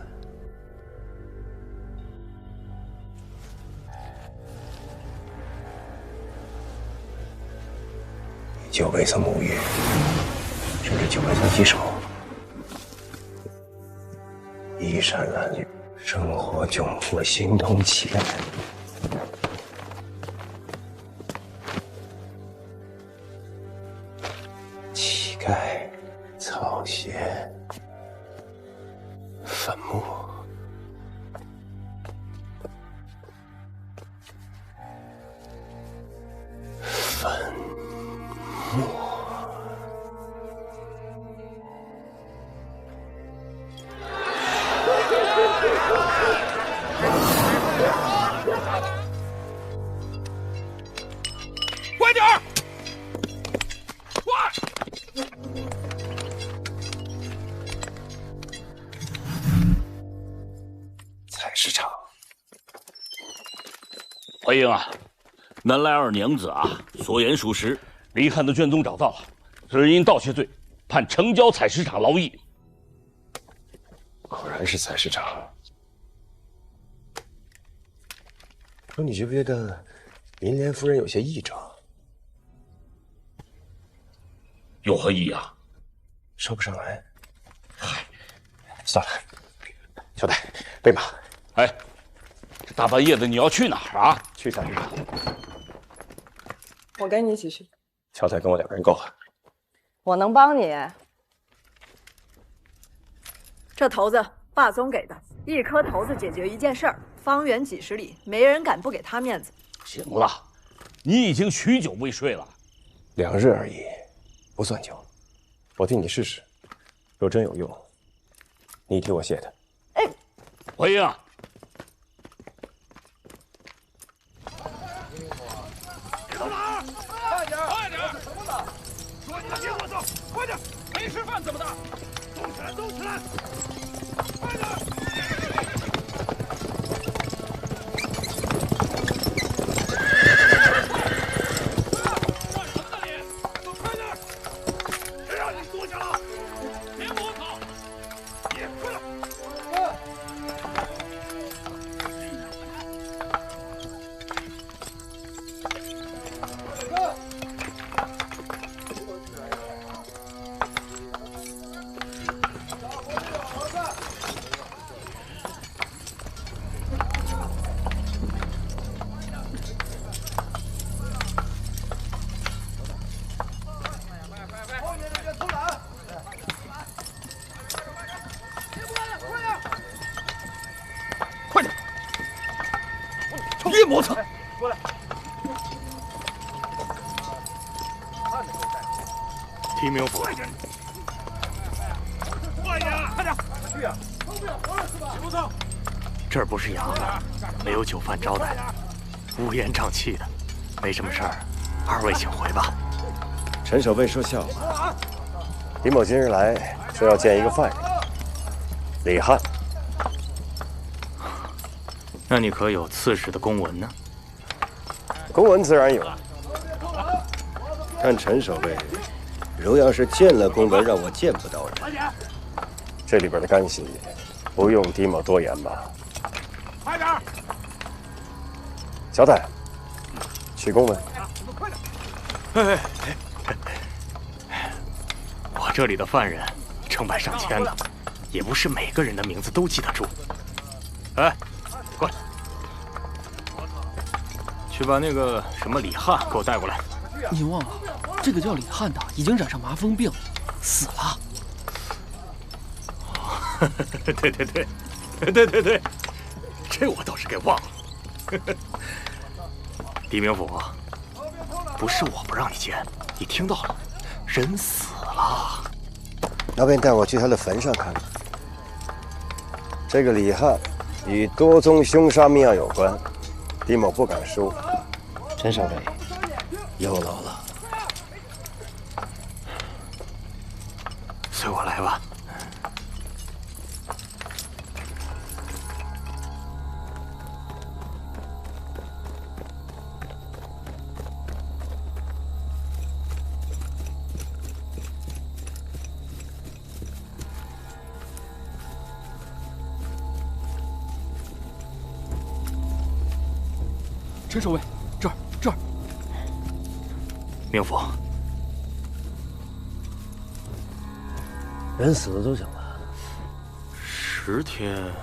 你就未曾沐浴，甚至就未曾洗手。衣衫褴褛，生活窘迫，形同乞丐。乞丐、草鞋、坟墓。坟墓。快点儿！快！菜市场。怀英啊，南来二娘子啊，所言属实，李汉的卷宗找到了，只因盗窃罪，判城郊采石场劳役。果然是采石场。说你觉不觉得林莲夫人有些异状？有何异样？说不上来。嗨，算了，小戴，备马。哎，这大半夜的你要去哪儿啊？去采石场。我跟你一起去。乔才跟我2个人够了。我能帮你。这头子霸宗给的，一颗头子解决一件事儿，方圆几十里没人敢不给他面子。行了，你已经许久未睡了。 2日而已，不算久。我替你试试，若真有用，你替我谢他。哎，怀英啊，你到哪儿？快点，快点！什么呢？说你的给我走，快点！没吃饭怎么的？动起来，动起来！快点！ 别磨蹭！过来。提名府，快点！去呀！不走。这儿不是衙门，没有酒饭招待，乌烟瘴气的，没什么事儿，二位请回吧。陈守卫说笑话。李某今日来说要见一个犯人，李汉。那你可有刺史的公文呢？公文自然有，但陈守卫如要是见了公文，让我见不到人，这里边的干系不用狄某多言吧？快点！交代，取公文。哎，我这里的犯人成百上千呢，也不是每个人的名字都记得住。哎，过来，去把那个什么李汉给我带过来。你忘了，这个叫李汉的已经染上麻风病，死了。对，这我倒是给忘了。狄明府，不是我不让你见，你听到了，人死了。那便带我去他的坟上看看。这个李汉与多宗凶杀命案有关，狄某不敢输。陈守卫，有劳了。随我来吧。陈守卫，这儿。明府，人死了多久了？10天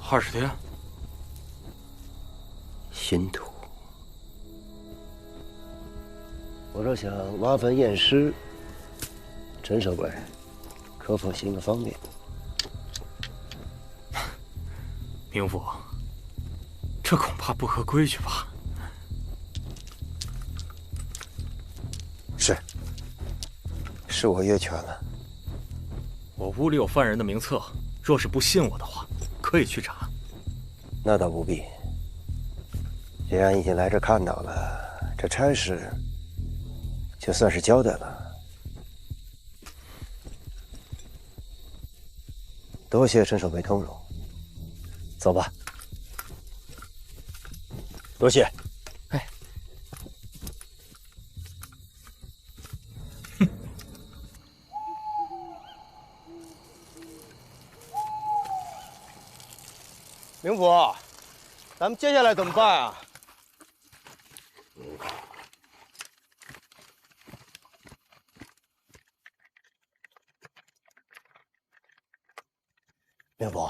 ，20天。新土。我若想挖坟验尸，陈守卫，可否行个方便？明府，这恐怕不合规矩吧？是我越权了。我屋里有犯人的名册，若是不信我的话，可以去查。那倒不必。既然已经来这看到了，这差事就算是交代了。多谢陈守卫通融，走吧。多谢。明府，咱们接下来怎么办啊？明府，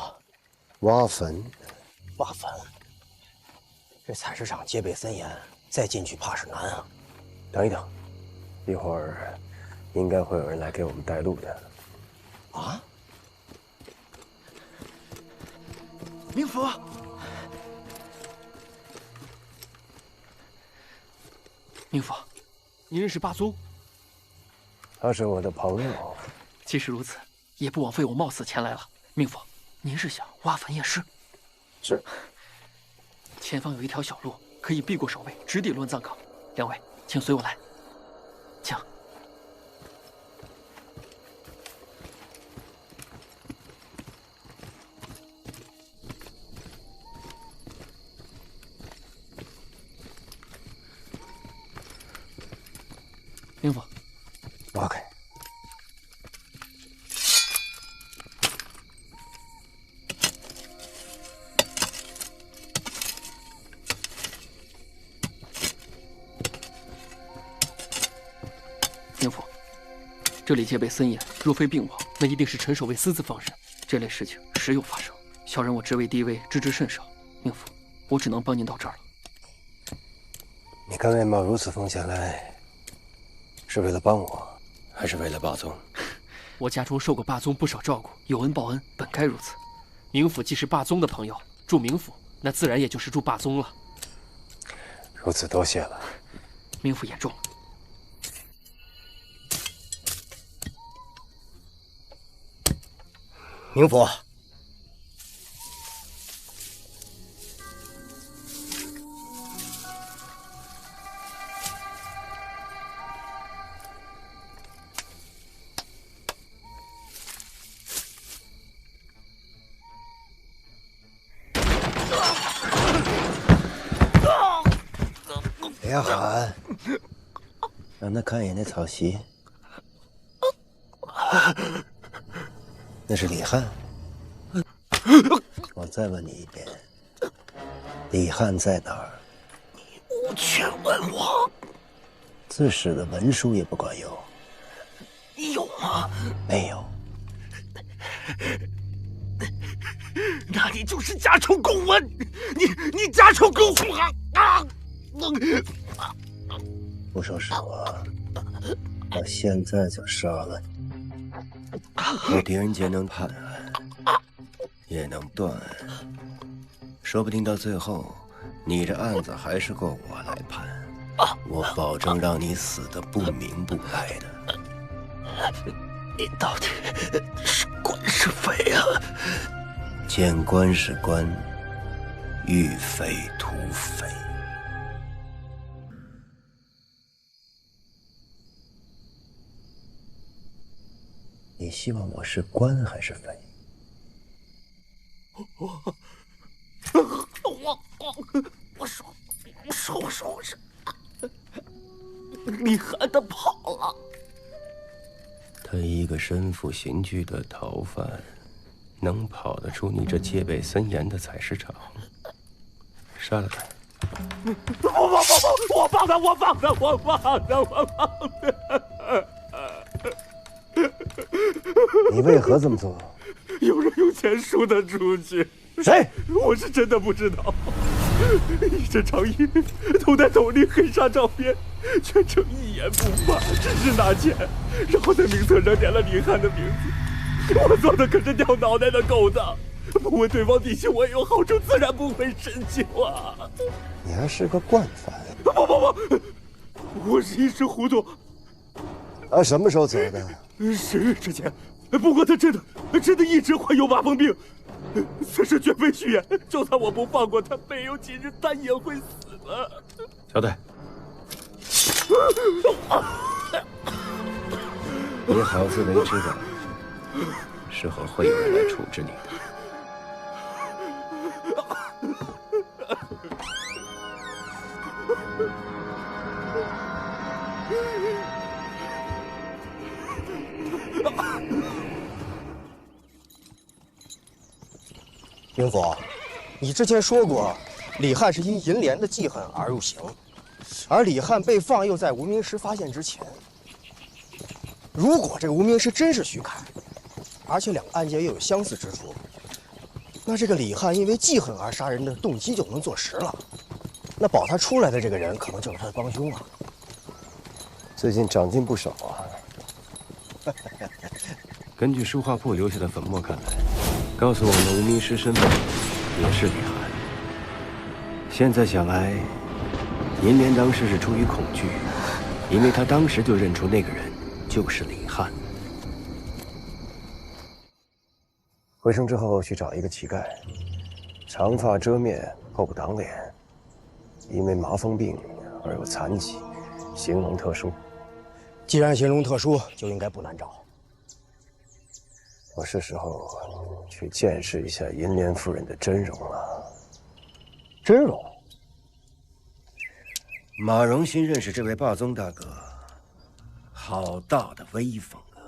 挖坟。挖坟，这采石场戒备森严，再进去怕是难啊。等一等，一会儿应该会有人来给我们带路的。啊？明府，明府，你认识霸宗？他是我的朋友。即使如此，也不枉费我冒死前来了。明府，您是想挖坟验尸？是。前方有一条小路，可以避过守卫，直抵乱葬岗。两位，请随我来。请。明府，挖开。明府，这里戒备森严，若非病亡，那一定是陈守卫私自放人。这类事情时有发生，小人我职位低微，知之甚少。明府，我只能帮您到这儿了。你甘愿冒如此风险来，是为了帮我，还是为了霸宗？我家中受过霸宗不少照顾，有恩报恩，本该如此。明府既是霸宗的朋友，住明府，那自然也就是住霸宗了。如此多谢了。明府言重了。明府，别喊，让他看一眼那草席。那是李翰。我再问你一遍，李翰在哪儿？无权问我。自史的文书也不管用。有吗？没有。那你就是家仇共文，你家仇共虎啊！不说实话，我现在就杀了你。我狄仁杰能判案，也能断案，说不定到最后，你这案子还是够我来判。我保证让你死得不明不白的。你到底是官是匪啊？见官是官，遇匪屠匪。你希望我是官还是匪？我说，李翰他跑了。他一个身负刑拘的逃犯，能跑得出你这戒备森严的采石场？杀了他！不！我放他！你为何这么做？有人用钱赎他出去。谁？我是真的不知道。一身长衣，头戴斗笠，黑纱照片，全程一言不发，只是拿钱，然后在名册上点了李翰的名字。我做的可是掉脑袋的勾当，不问对方底细，我有好处，自然不会深究啊。你还是个惯犯。不，我是一时糊涂。什么时候走的？10日之前。不过他真的一直患有麻风病，此事绝非虚言。就算我不放过他，没有几日他也会死了。交代。你好自为之吧，事后会有人来处置你的。明府，你之前说过，李翰是因银莲的记恨而入刑，而李翰被放又在无名尸发现之前。如果这个无名尸真是徐凯，而且两个案件又有相似之处，那这个李翰因为记恨而杀人的动机就能坐实了。那保他出来的这个人，可能就是他的帮凶啊。最近长进不少啊。根据书画铺留下的粉末看来，告诉我们无名尸身份也是李翰。现在想来，银莲当时是出于恐惧，因为他当时就认出那个人就是李翰。回城之后去找一个乞丐，长发遮面，后不挡脸，因为麻风病而有残疾，形容特殊。既然形容特殊，就应该不难找。我是时候去见识一下银莲夫人的真容了。真容？马荣新认识这位霸宗大哥，好大的威风啊！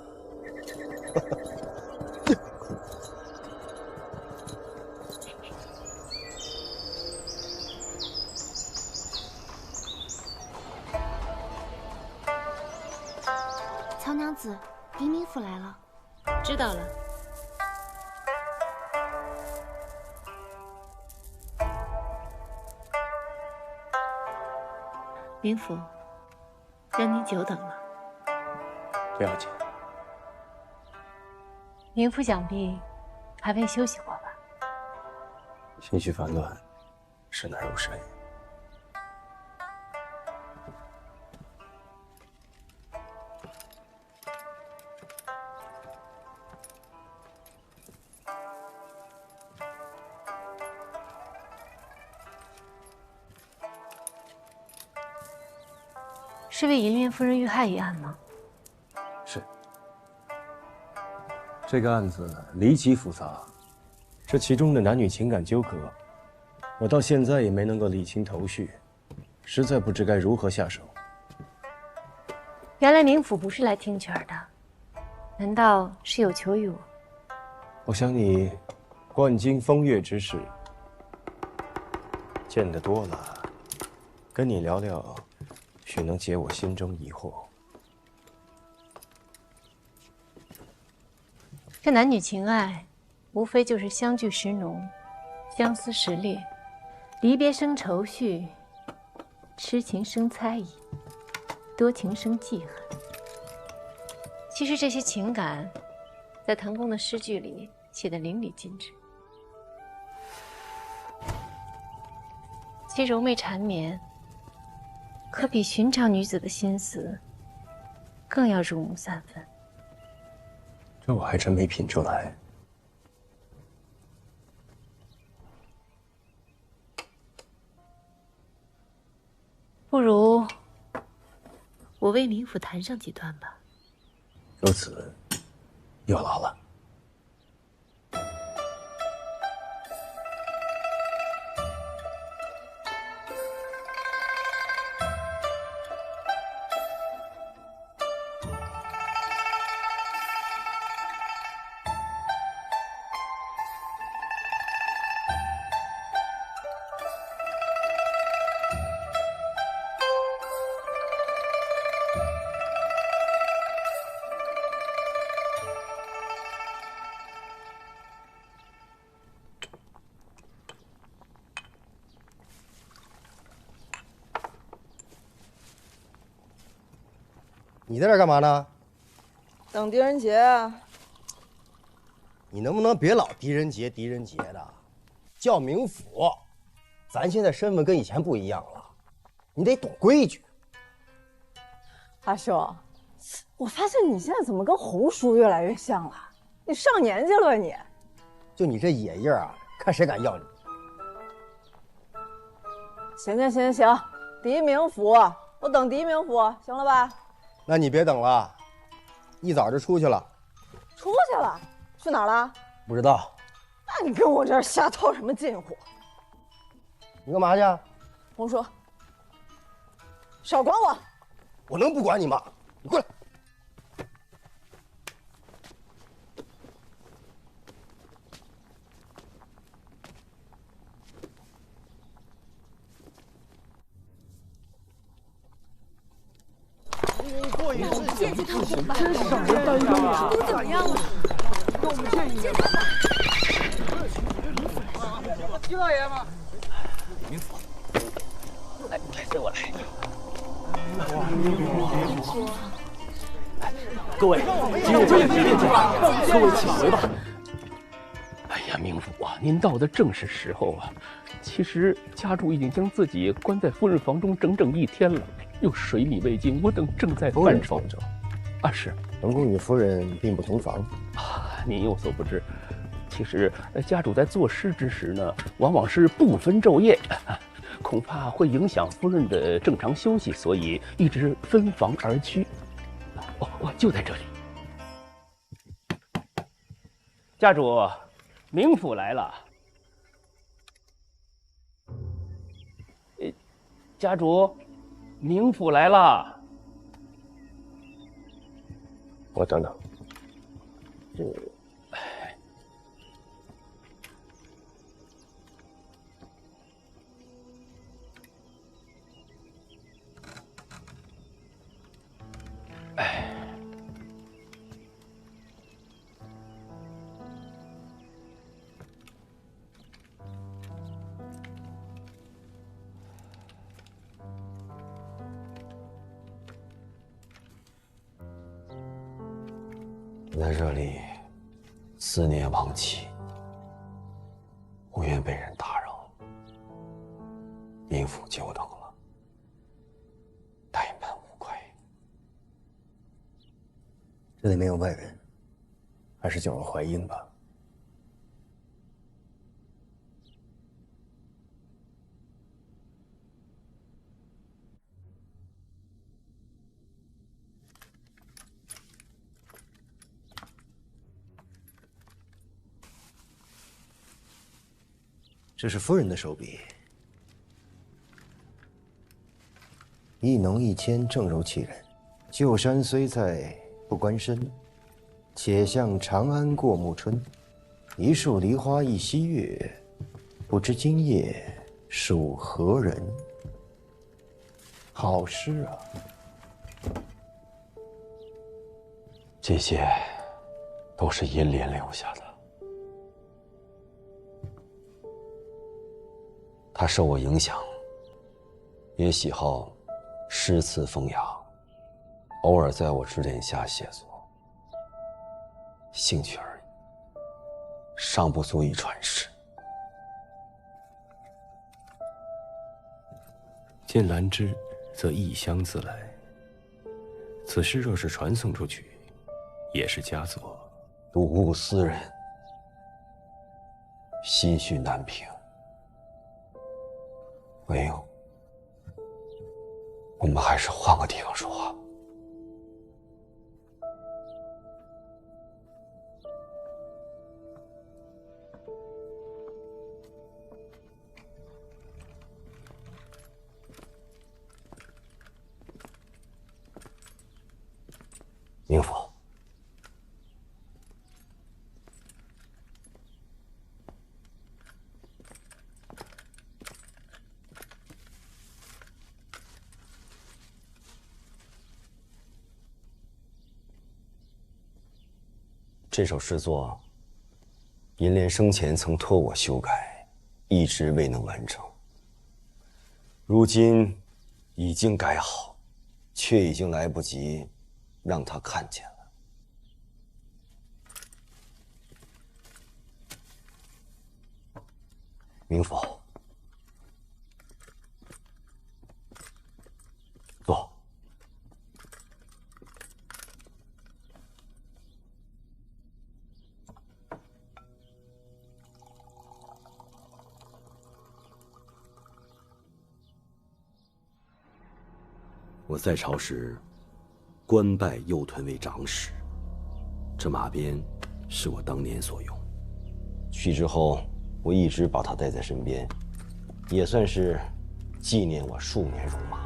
曹娘子，林明府来了。知道了。林府，让您久等了。不要紧。林府想必还未休息过吧？心绪烦乱，时难入睡。是为银莲夫人遇害一案吗？是。这个案子离奇复杂，这其中的男女情感纠葛，我到现在也没能够理清头绪，实在不知该如何下手。原来冥府不是来听曲儿的，难道是有求于我？我想你冠经风月之事见得多了，跟你聊聊，许能解我心中疑惑。这男女情爱，无非就是相聚时浓，相思时烈，离别生愁绪，痴情生猜疑，多情生记恨。其实这些情感，在滕公的诗句里写得淋漓尽致，其柔媚缠绵，可比寻常女子的心思更要入木三分。这我还真没品出来。不如我为冥府弹上几段吧。如此，有劳了。你在这干嘛呢？等狄仁杰啊。你能不能别老狄仁杰的，叫冥府。咱现在身份跟以前不一样了，你得懂规矩。阿叔，我发现你现在怎么跟侯叔越来越像了？你上年纪了你。就你这野样啊，看谁敢要你。行，狄冥府，我等狄冥府，行了吧？那你别等了，一早就出去了。出去了？去哪儿了？不知道。那你跟我这儿瞎套什么近乎？你干嘛去？红叔，少管我！我能不管你吗？你过来。见见他们吧，真是让人担忧啊！都怎么样了？跟我们见一面吧。狄老爷吗？冥府，来，随我来。各位，今日就要决定这案，各位请回吧。哎呀，冥府啊，您到的正是时候啊！其实家主已经将自己关在夫人房中整整1天了，又水米未进，我等正在犯愁。啊，是本宫与夫人并不同房啊，您有所不知，其实家主在作诗之时呢，往往是不分昼夜，恐怕会影响夫人的正常休息，所以一直分房而居。哦，就在这里。家主，冥府来了。家主，冥府来了。我等等。我在这里思念亡妻，不愿被人打扰，冥府久等了，怠慢无愧。这里没有外人，还是叫我淮阴吧。这是夫人的手笔，一浓一坚，正柔其人。旧山虽在，不关身。且向长安过暮春。一树梨花一溪月，不知今夜属何人？好诗啊！这些都是银莲留下的。他受我影响，也喜好诗词风雅，偶尔在我指点下写作，兴趣而已，尚不足以传世。见兰芝，则异香自来。此诗若是传送出去，也是佳作。睹物思人，心绪难平。唯有，我们还是换个地方说话。明府，这首诗作，银莲生前曾托我修改，一直未能完成。如今已经改好，却已经来不及让他看见了。明府，坐。我在朝时，官拜右屯卫长史。这马鞭是我当年所用。去之后，我一直把它带在身边，也算是纪念我数年戎马。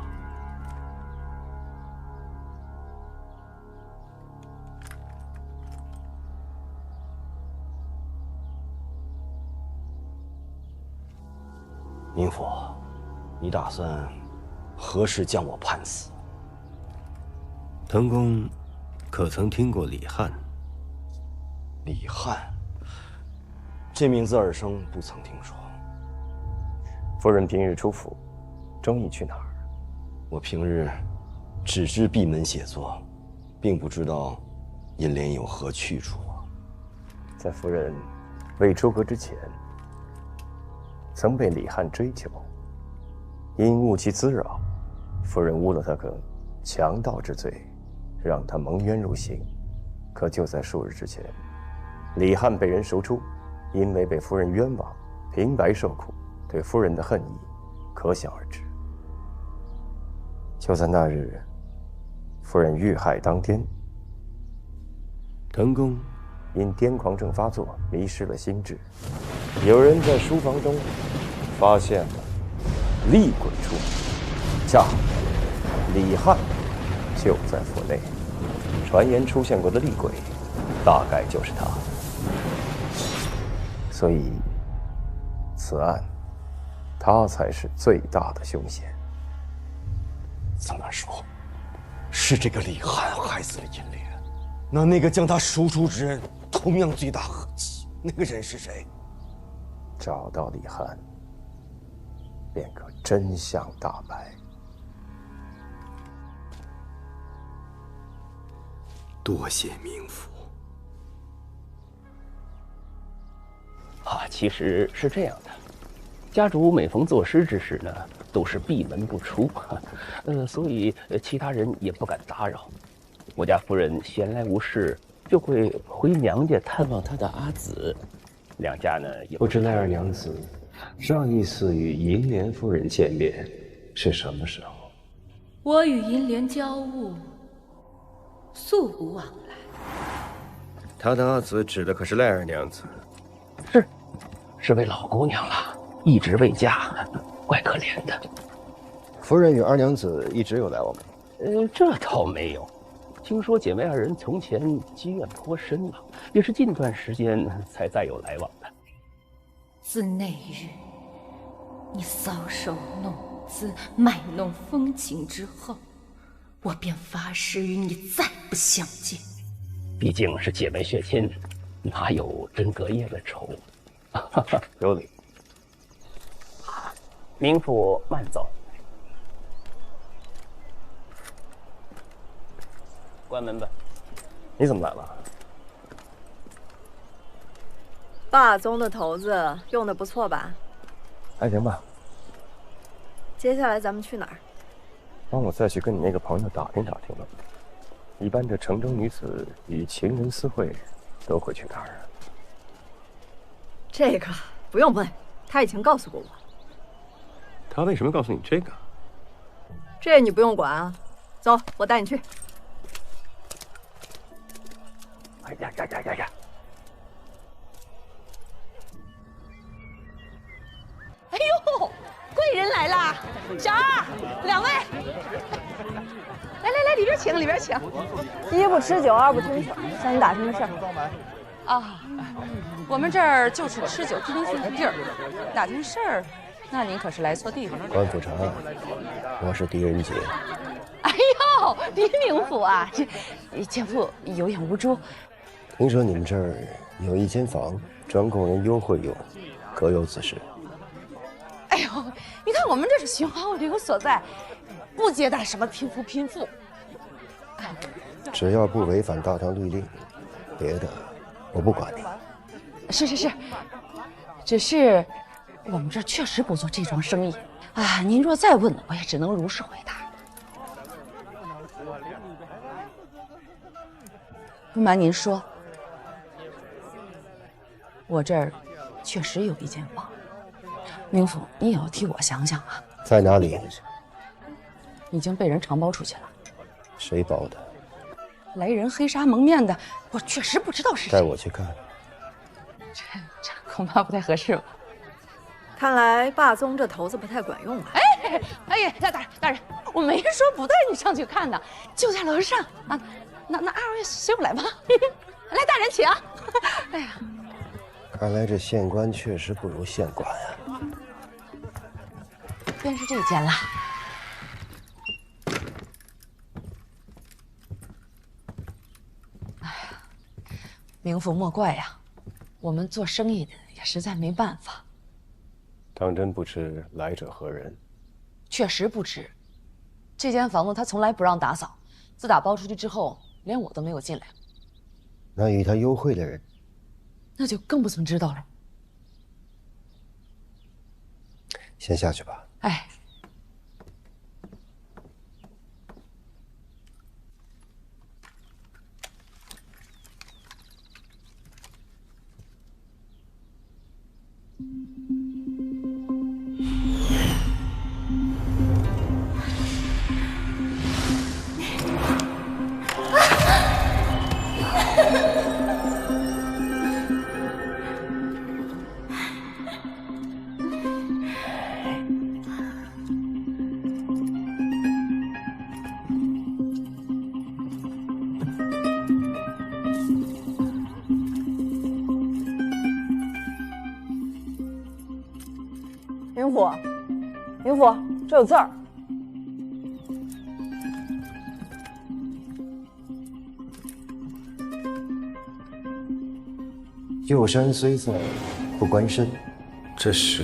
明府，你打算何时将我判死？滕公可曾听过李翰？李翰，这名字耳生，不曾听说。夫人平日出府，中意去哪儿？我平日只知闭门写作，并不知道银莲有何去处啊。在夫人未出阁之前，曾被李翰追求，因误其滋扰，夫人诬了他个强盗之罪，让他蒙冤入刑。可就在数日之前，李翰被人赎出，因为被夫人冤枉，平白受苦，对夫人的恨意可想而知。就在那日，夫人遇害当天，滕公因癫狂症发作，迷失了心智。有人在书房中发现了厉鬼出没，恰好李翰就在府内。传言出现过的厉鬼，大概就是他。所以，此案他才是最大的凶嫌。怎么说？是这个李翰害死了银莲？那个将他赎出之人，同样罪大恶极。那个人是谁？找到李翰，便可真相大白。多谢明府。其实是这样的，家主每逢作诗之时呢，都是闭门不出，所以其他人也不敢打扰。我家夫人闲来无事，就会回娘家探望她的阿紫，两家呢也不知赖二娘子上一次与银莲夫人见面是什么时候？我与银莲交恶，素不往来。他的阿紫指的可是赖二娘子。是位老姑娘了，一直未嫁，怪可怜的。夫人与二娘子一直有来往吗？这倒没有。听说姐妹二人从前积怨颇深了，也是近段时间才再有来往的。自那日你搔首弄姿、卖弄风情之后，我便发誓与你再不相见。毕竟是姐妹血亲，哪有真隔夜的仇？有理。明府慢走。关门吧。你怎么来了？霸宗的头子用的不错吧？还行吧。接下来咱们去哪儿？帮我再去跟你那个朋友打听打听吧。一般这城中女子与情人私会，都会去哪儿啊？这个不用问，他以前告诉过我。他为什么告诉你这个？这你不用管啊。走，我带你去。哎呀呀呀呀呀！哎呦，贵人来啦！小二，两位，来，里边请，里边请。一不吃酒，二不听曲，向你打听个事儿。啊，我们这儿就是吃酒听曲的地儿，打听事儿，那您可是来错地方了。关府长，我是狄仁杰。哎呦，狄明府啊，这姐夫有眼无珠。听说你们这儿有一间房专供人幽会用，可有此事？哎呦，你看我们这是寻花问柳所在，不接待什么贫富贫富。只要不违反大唐律令，别的我不管你。是，只是我们这儿确实不做这桩生意啊。您若再问，我也只能如实回答。不瞒您说，我这儿确实有一间房，明府，你也要替我想想啊。在哪里？已经被人承包出去了。谁包的？来人黑纱蒙面的，我确实不知道是谁。带我去看。这恐怕不太合适吧？看来霸宗这头子不太管用啊。哎呀，大人，我没说不带你上去看的，就在楼上啊。那二位随我来吧。来，大人请。哎呀，看来这县官确实不如县管啊。便是这间了。哎呀，明府莫怪呀，我们做生意的也实在没办法。当真不知来者何人？确实不知。这间房子他从来不让打扫，自打包出去之后，连我都没有进来。那与他幽会的人，那就更不曾知道了。先下去吧。哎。明府，这有字儿。右山虽在，不关身。这是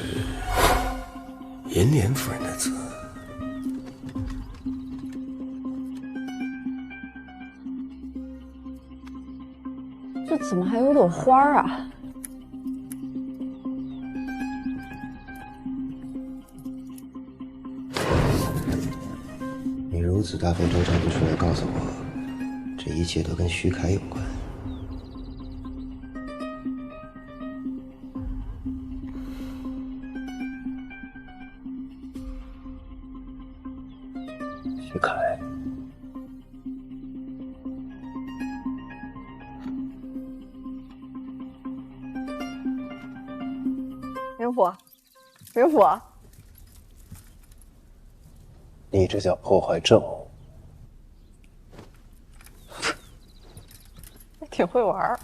银莲夫人的字。这怎么还有朵花啊？你如此大费周章地出来告诉我，这一切都跟徐凯有关。徐凯，明府，明府，你这叫破坏证物。挺会玩儿。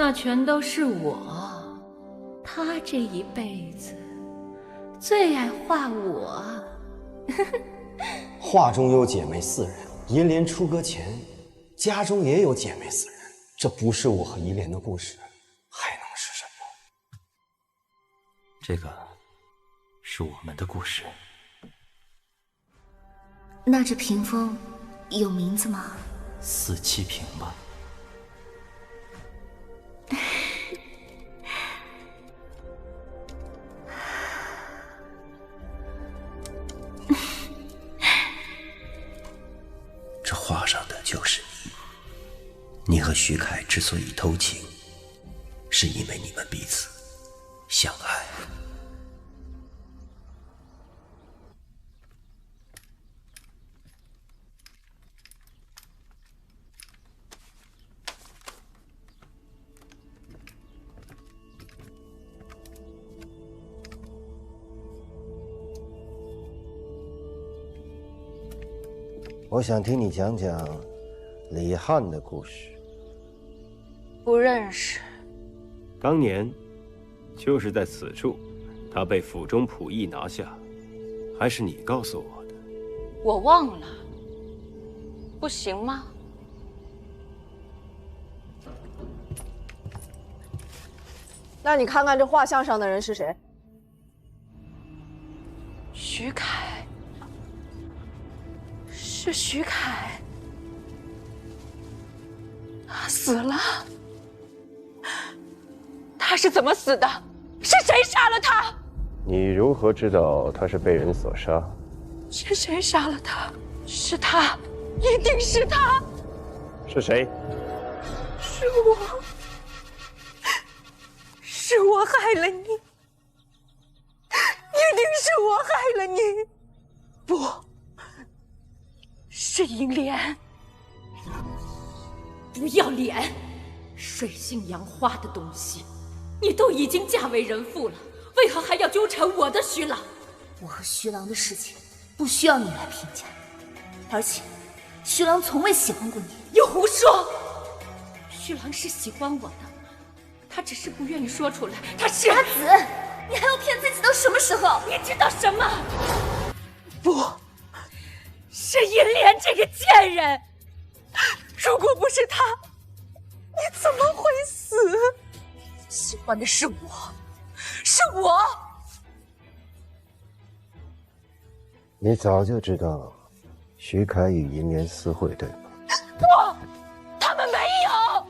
那全都是我，他这一辈子最爱画我。画中有姐妹4人，银莲出阁前，家中也有姐妹4人。这不是我和银莲的故事，还能是什么？这个是我们的故事。那这屏风有名字吗？4七屏吧。这画上的就是你。你和徐凯之所以偷情，是因为你们彼此相爱。我想听你讲讲李翰的故事。不认识。当年就是在此处，他被府中仆役拿下，还是你告诉我的。我忘了，不行吗？那你看看这画像上的人是谁？徐凯，是徐凯，他死了。他是怎么死的？是谁杀了他？你如何知道他是被人所杀？是谁杀了他？是他，一定是他。是谁？是我，是我害了你，一定是我害了你。不，是银莲。不要脸！水性杨花的东西，你都已经嫁为人妇了，为何还要纠缠我的徐郎？我和徐郎的事情不需要你来评价，而且徐郎从未喜欢过你。又胡说！徐郎是喜欢我的，他只是不愿意说出来。他是阿紫，你还要骗自己到什么时候？你知道什么？不，是银莲这个贱人。如果不是他，你怎么会死？喜欢的是我，是我。你早就知道徐凯与银莲私会，对吗？不，他们没有。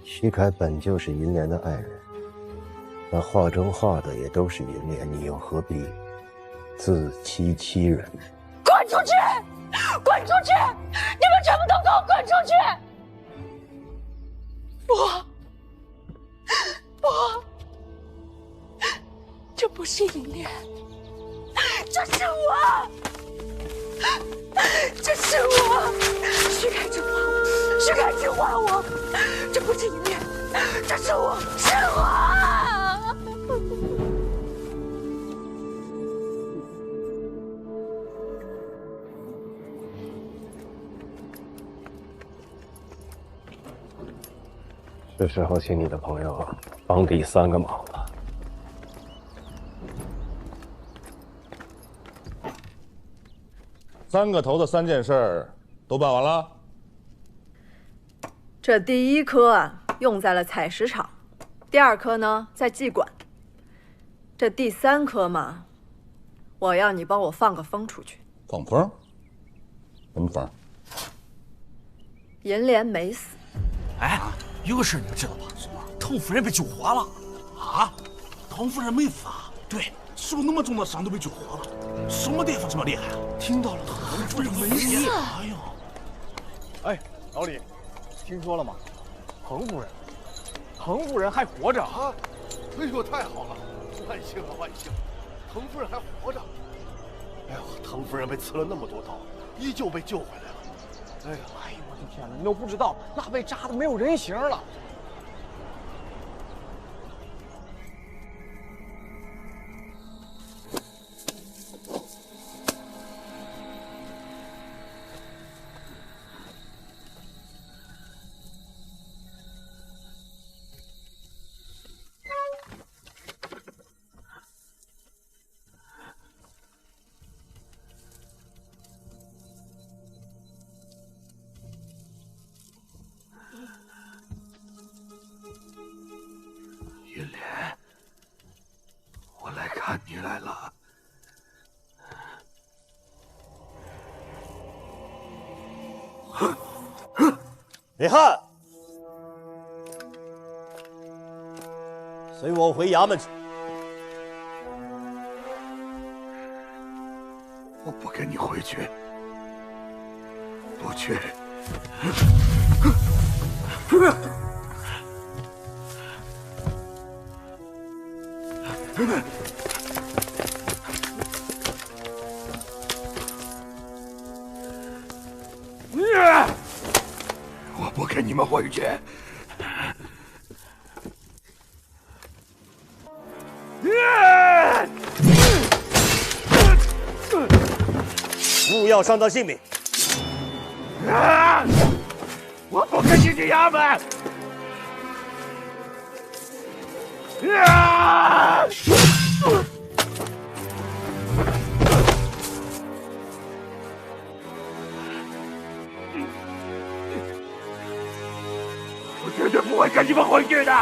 徐凯本就是银莲的爱人，那画中画的也都是银莲，你又何必自欺欺人？滚出去！滚出去！你们全部都给我滚出去！不，这不是银莲，这是我，这是我。徐凯只画我，徐凯只画我，这不是银莲，这是我，是我。是时候请你的朋友帮第3个忙了。3个头的3件事儿都办完了。这第1颗啊，用在了采石场；第2颗呢，在妓馆。这第3颗嘛，我要你帮我放个风出去。放风？什么风？银莲没死。哎，有个事你们知道吧？什么？滕夫人被救活了。啊？滕夫人没死啊？对，受那么重的伤都被救活了。什么大夫这么厉害啊？听到了，滕夫人没死。哎呦！哎，老李，听说了吗？滕夫人还活着啊！哎呦，太好了！万幸啊，万幸！滕夫人还活着。哎呦，滕夫人被刺了那么多刀，依旧被救回来了。哎呀，哎呦，我的天哪！你都不知道，那被扎的没有人形了。云莲，我来看你来了。李翰，随我回衙门去。我不跟你回去，不去。我不跟你们回去。勿要伤到性命！我不跟你去衙门！我绝对不会跟你们回去的。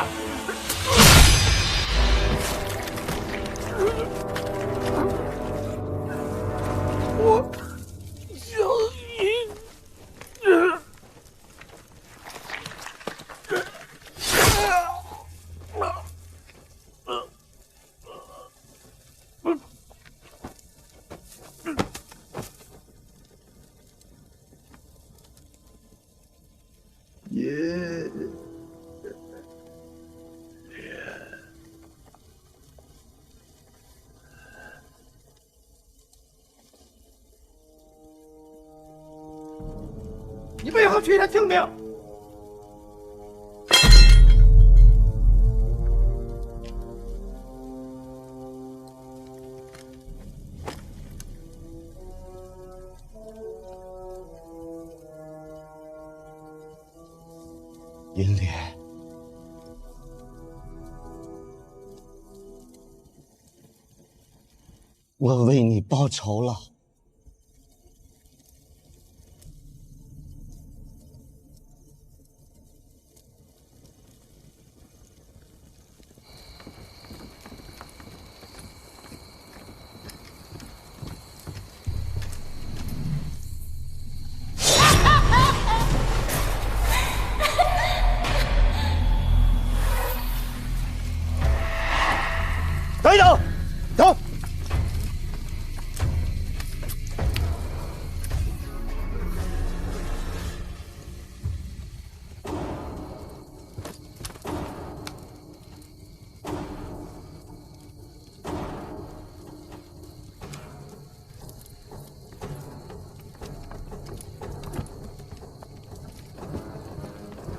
我小姨，你为何取他性命？银莲，我为你报仇了。等一等，等！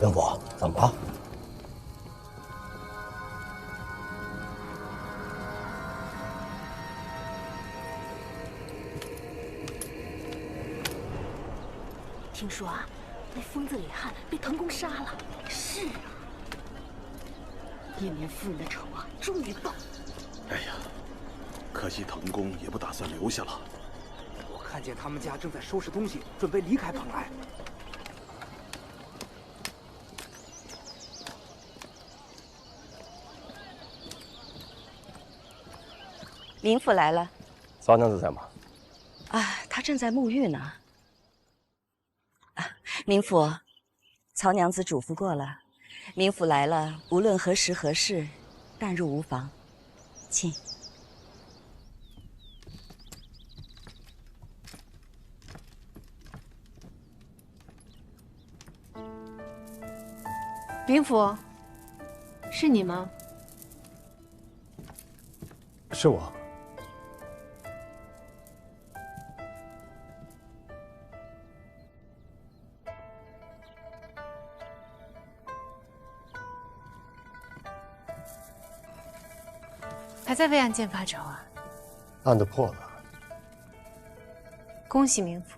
元福，怎么了？听说啊，那疯子李翰被滕公杀了。是啊，银莲夫人的仇啊，终于报。哎呀，可惜滕公也不打算留下了。我看看见他们家正在收拾东西，准备离开蓬莱。林府来了。曹娘子在吗？啊，她正在沐浴呢。啊，明府，曹娘子嘱咐过了，明府来了，无论何时何事，但入无妨。请。明府，是你吗？是我。还在为案件发愁啊？案子破了。恭喜明府。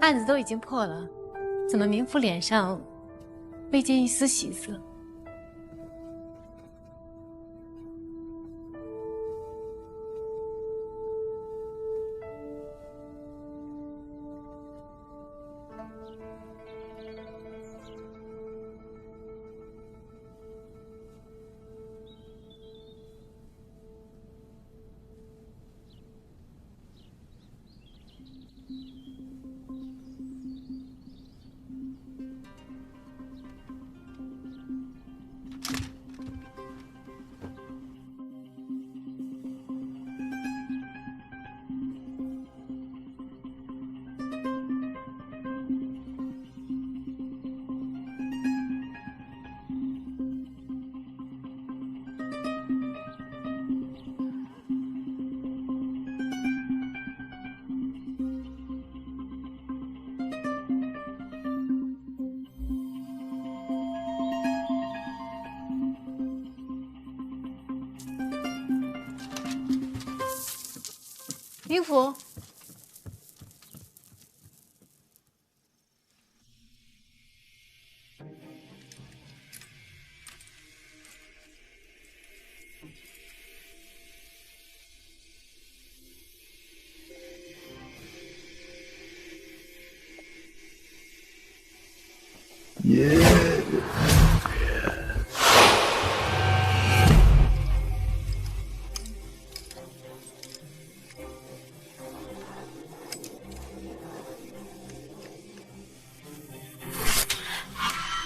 案子都已经破了，怎么明府脸上未见一丝喜色？明府，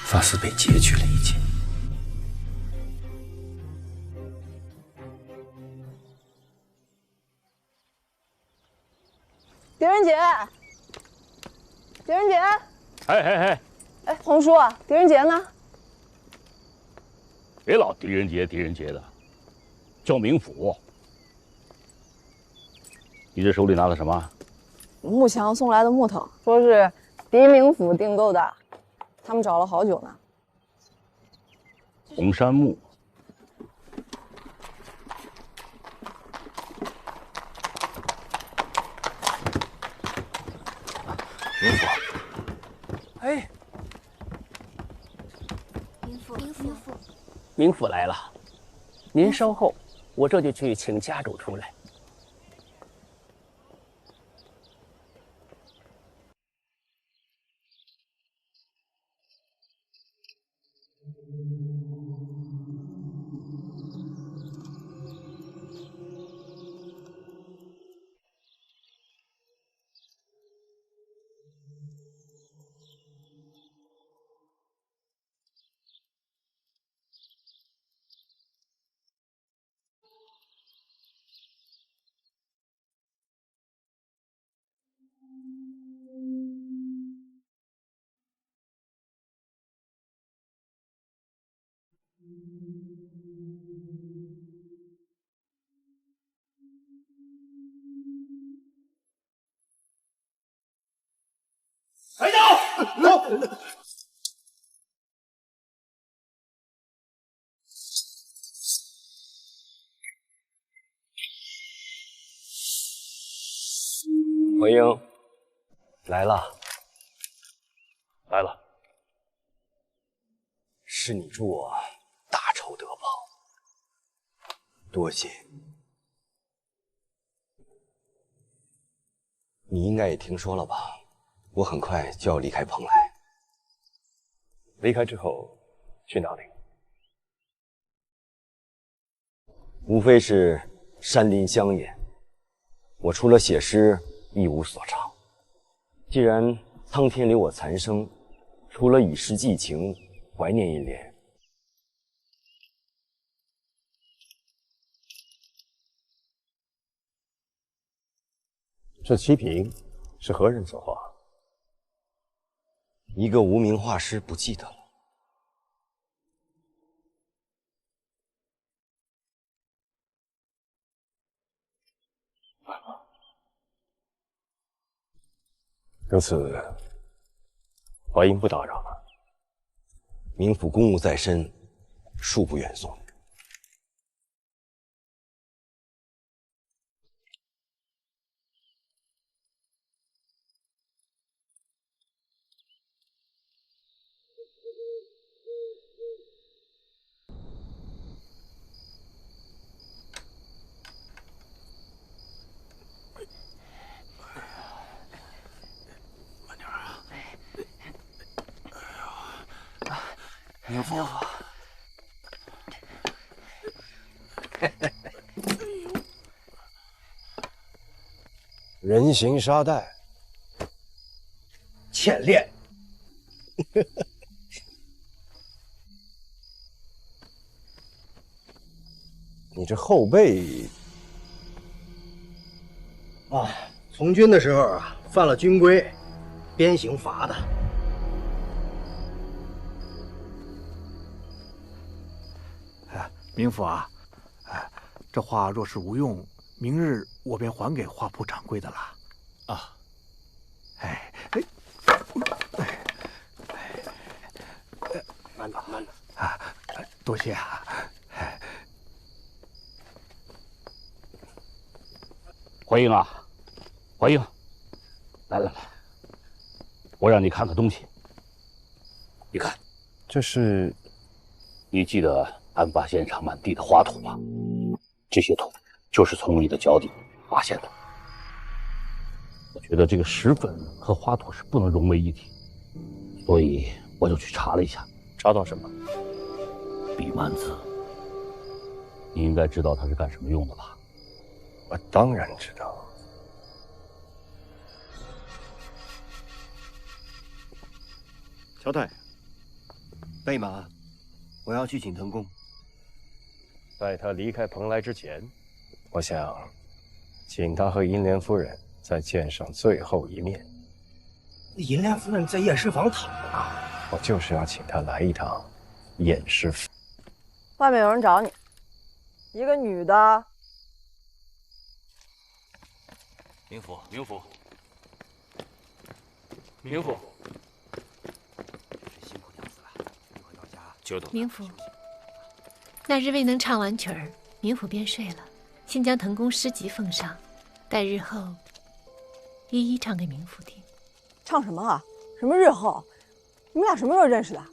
发丝被截去了一截。狄仁杰，狄仁杰，哎，哎，红叔，狄仁杰呢？别老狄仁杰的，叫明府。你这手里拿的什么？穆强送来的木头，说是狄明府订购的，他们找了好久呢。红杉木。明府，哎，明府来了，您稍后，我这就去请家主出来。抬脚！回英来了，来了，是你助我大仇得报，多谢。你应该也听说了吧？我很快就要离开蓬莱。离开之后去哪里？无非是山林乡野。我除了写诗，一无所长。既然苍天留我残生，除了以诗寄情，怀念银莲，这七瓶是何人所画？一个无名画师，不记得了。如此，华英不打扰了。冥府公务在身，恕不远送。冥府，人形沙袋，欠练。你这后背啊，从军的时候啊，犯了军规，鞭刑罚的。冥府啊，这画若是无用，明日我便还给画铺掌柜的了。啊，慢着，慢着啊，多谢啊。怀英啊，怀英，来，我让你看看东西。你看，这是，你记得案发现场满地的花土吗？这些土就是从你的脚底发现的。我觉得这个石粉和花土是不能融为一体，所以我就去查了一下。查到什么？李曼子，你应该知道它是干什么用的吧？我当然知道。乔太，备马，我要去请腾公。在他离开蓬莱之前，我想请他和银莲夫人再见上最后一面。银莲夫人在验尸房躺着呢。我就是要请他来一趟验尸房。外面有人找你，一个女的。冥府，辛苦娘子了，一回到家久等。冥府，那日未能唱完曲儿，冥府便睡了。先将腾公诗集奉上，待日后一一唱给冥府听。唱什么啊？什么日后？你们俩什么时候认识的？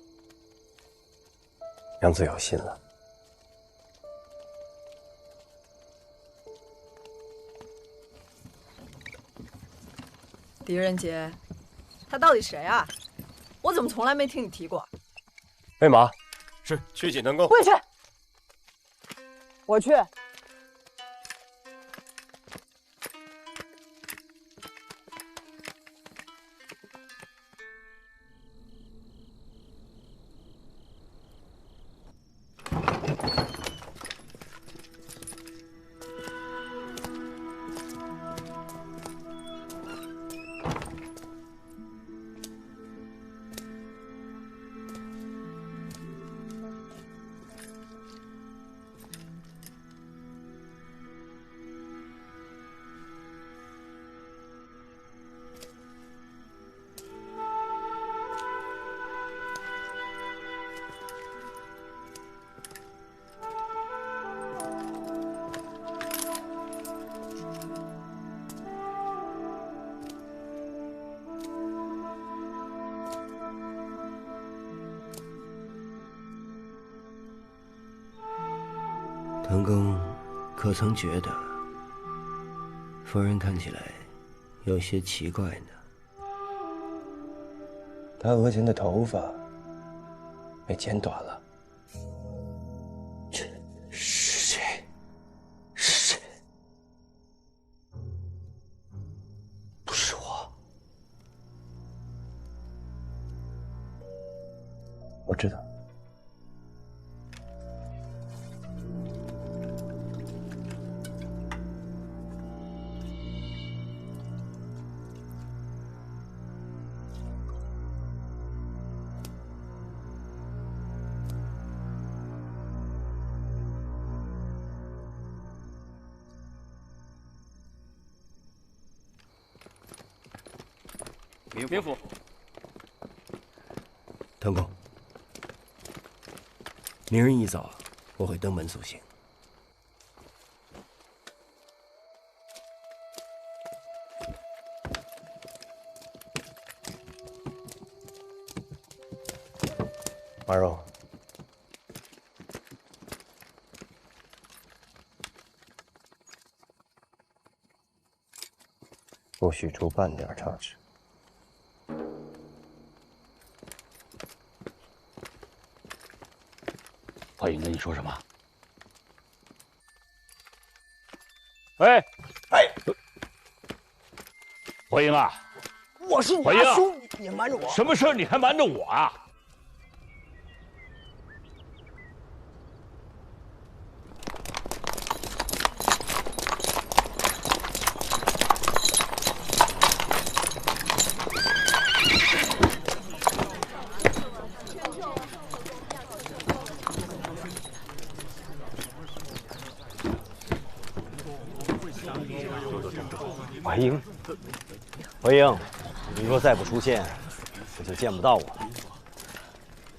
娘子有心了。狄仁杰，他到底谁啊？我怎么从来没听你提过？备马，是去请腾公。不许去！我去。藤公可曾觉得夫人看起来有些奇怪呢？她额前的头发被剪短了。这是谁？是谁？不是我。我知道。明府，藤公，明日一早我会登门送行。马荣，不许出半点差池。华英跟你说什么？哎，华英啊！我是你华英大叔，你瞒着我？什么事儿你还瞒着我啊？怀英，怀英，你若再不出现，我就见不到我了。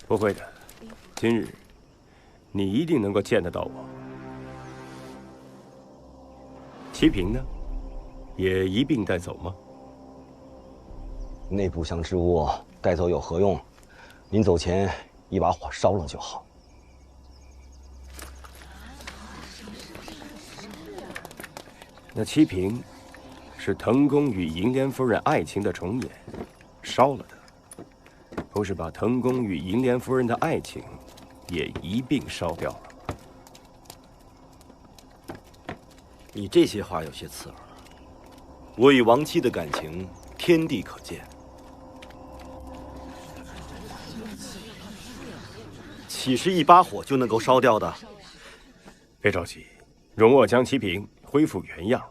不会的，今日你一定能够见得到我。齐平呢？也一并带走吗？内部香之物带走有何用？临走前一把火烧了就好。那齐平是藤公与银莲夫人爱情的重演，烧了的，不是把藤公与银莲夫人的爱情也一并烧掉了。你这些话有些刺耳。我与亡妻的感情，天地可见。岂是一把火就能够烧掉的？别着急，容我将齐平恢复原样，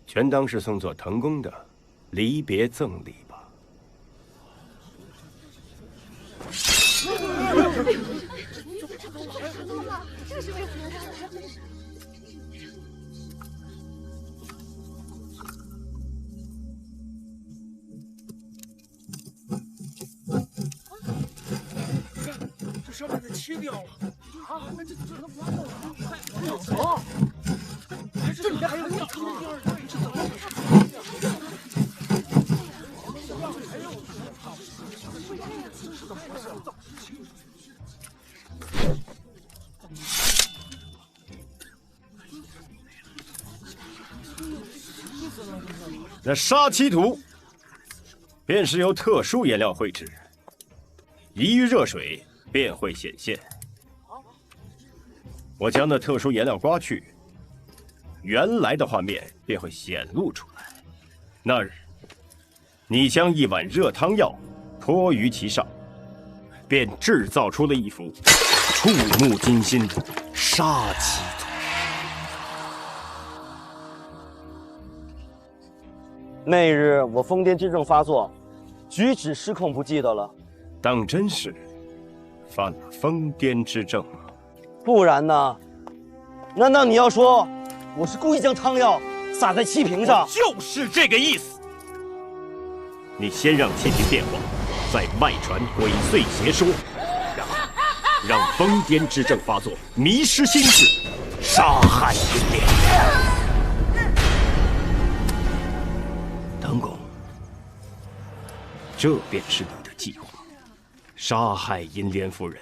全当是送作藤公的离别赠礼吧。这是为何？这上面的切掉了啊！那这能不让我快往上走？这里面还有一汤，这怎么回事？那杀妻图，便是由特殊颜料绘制，一遇热水便会显现。我将那特殊颜料刮去，原来的画面便会显露出来。那日，你将一碗热汤药泼于其上，便制造出了一幅触目惊心的杀妻图。那日我疯癫之症发作，举止失控，不记得了。当真是犯了疯癫之症，不然呢？难道你要说我是故意将汤药洒在七瓶上？就是这个意思。你先让七瓶变化，再外传鬼祟邪说，让疯癫之症发作，迷失心智，杀害银莲。藤公，这便是你的计划。杀害银莲夫人，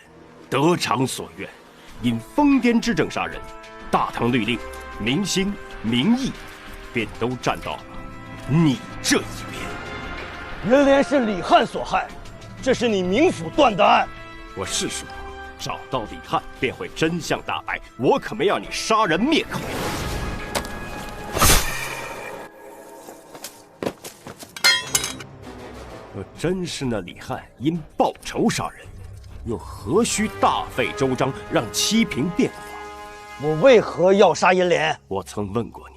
得偿所愿；因疯癫之症杀人，大唐律令、民心、民意，便都站到了你这一边。银莲是李翰所害，这是你冥府断的案。我是说，找到李翰，便会真相大白。我可没要你杀人灭口。若真是那李翰因报仇杀人，又何须大费周章让七平变法？我为何要杀银莲？我曾问过你，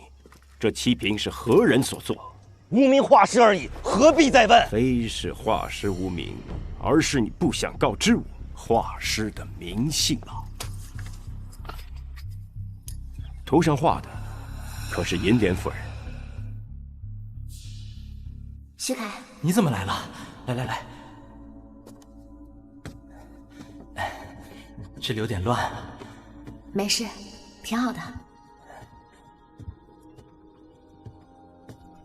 这七平是何人所做？无名画师而已，何必再问？非是画师无名，而是你不想告知我画师的名姓啊！图上画的可是银莲夫人。徐凯，你怎么来了？来，这里有点乱。没事，挺好的。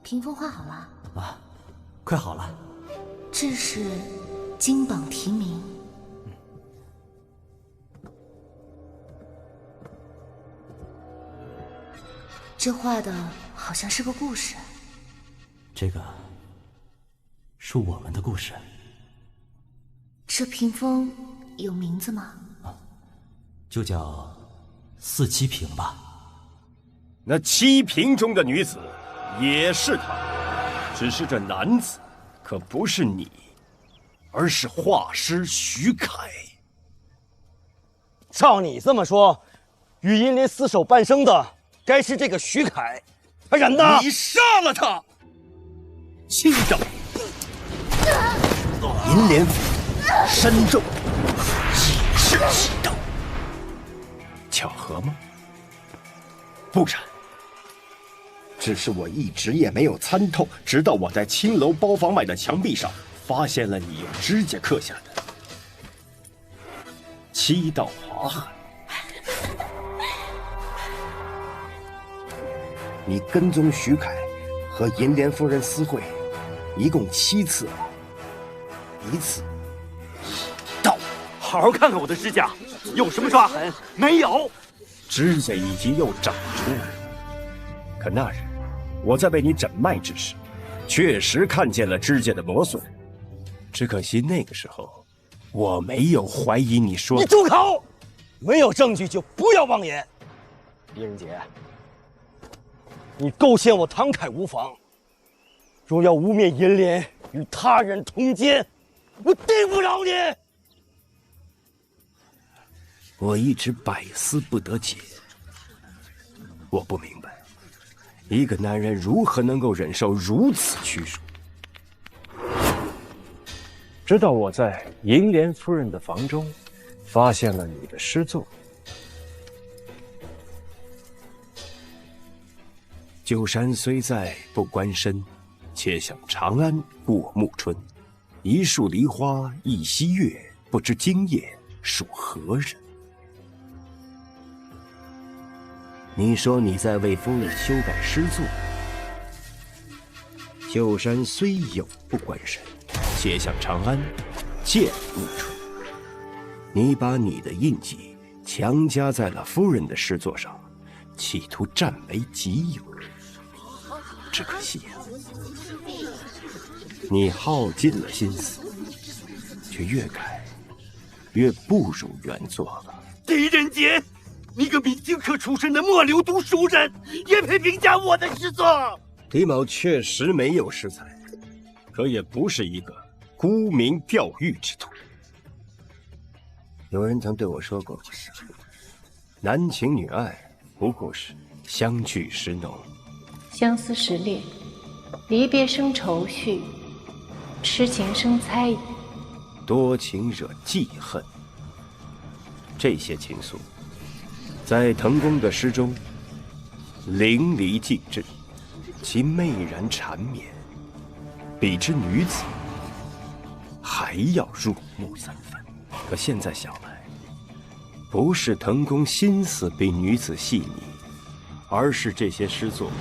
屏风画好了啊，快好了。这是金榜题名。这画的好像是个故事。这个是我们的故事。这屏风有名字吗？就叫四七平吧。那七平中的女子也是他，只是这男子可不是你，而是画师徐凯。照你这么说，与银莲厮守半生的该是这个徐凯，他然呢？你杀了他！七刀，银莲府身中也是七刀，巧合吗？不然。只是我一直也没有参透，直到我在青楼包房外的墙壁上发现了你用指甲刻下的7道划痕。你跟踪徐凯和银莲夫人私会，一共7次，一次1刀。好好看看我的指甲，有什么抓痕？没有。指甲已经又长出来了，可那日我在为你诊脉之时，确实看见了指甲的磨损。只可惜那个时候我没有怀疑你说的。你住口！没有证据就不要妄言。狄仁杰，你构陷我唐凯无妨，若要污蔑银莲与他人通奸，我定不饶你。我一直百思不得解，我不明白，一个男人如何能够忍受如此屈辱。直到我在银莲夫人的房中发现了你的诗作。旧山虽在不关身，且向长安过暮春。一树梨花一溪月，不知今夜属何人？你说你在为夫人修改诗作。旧山虽有不关身，且向长安见暮春。你把你的印记强加在了夫人的诗作上，企图占为己有。只可惜你耗尽了心思，却越改越不如原作了。狄仁杰，你个明经科出身的末流读书人，也配评价我的诗作？狄某确实没有诗才，可也不是一个沽名钓誉之徒。有人曾对我说过，男情女爱不过是相聚时浓，相思时烈，离别生愁绪，痴情生猜疑，多情惹记恨。这些情愫在滕公的诗中淋漓尽致，其媚然缠绵，比之女子还要入木3分。可现在想来，不是滕公心思比女子细腻，而是这些诗作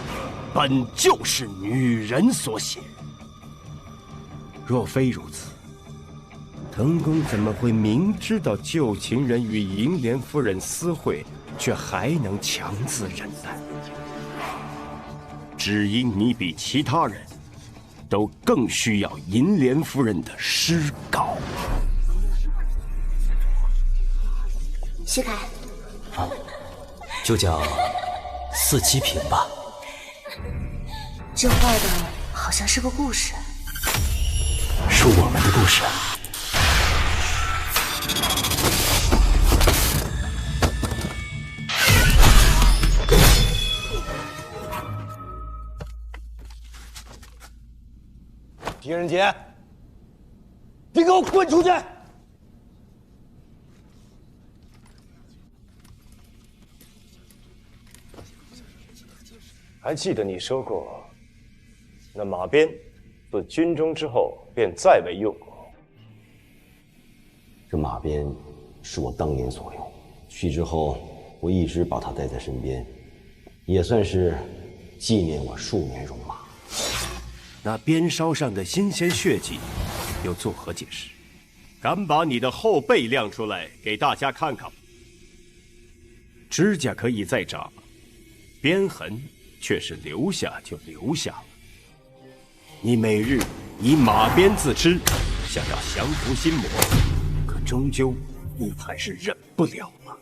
本就是女人所写。若非如此，滕公怎么会明知道旧情人与银莲夫人私会，却还能强自忍耐？只因你比其他人都更需要银莲夫人的诗稿。徐凯，就叫四七品吧。这画的好像是个故事，是我们的故事。狄仁杰，你给我滚出去！还记得你说过，那马鞭自军中之后便再未用过。这马鞭是我当年所用，去之后我一直把它带在身边，也算是纪念我数年戎马。那鞭梢上的新鲜血迹又作何解释？敢把你的后背亮出来给大家看看吗？指甲可以再长，鞭痕却是留下就留下了。你每日以马鞭自吃，想要降服心魔，可终究你还是忍不了了。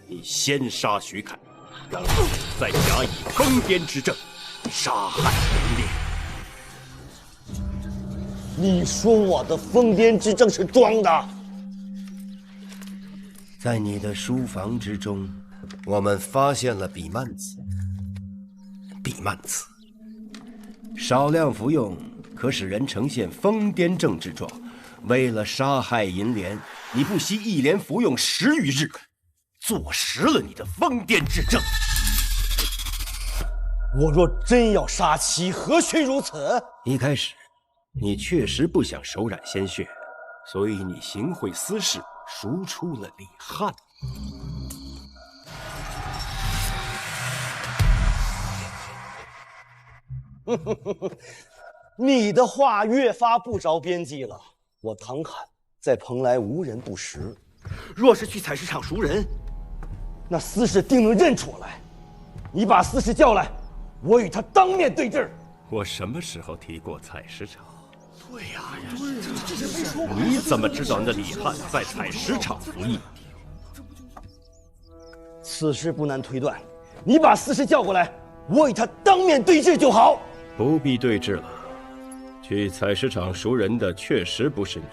你先杀徐凯，然后再假以疯癫之症杀害银莲。你说我的疯癫之症是装的？在你的书房之中，我们发现了比曼子。比曼子少量服用可使人呈现疯癫症之状。为了杀害银莲，你不惜一连服用10余日，坐实了你的疯癫之症。我若真要杀妻，何须如此？一开始，你确实不想手染鲜血，所以你行贿私事，赎出了李翰。你的话越发不着边际了。我唐侃在蓬莱无人不识，若是去采石场赎人，那司事定能认出我来。你把司事叫来，我与他当面对质。我什么时候提过采石场？对呀，这些没说过。你怎么知道那李翰在采石场服役？此事不难推断。你把司事叫过来，我与他当面对质就好。不必对质了。去采石场赎人的确实不是你，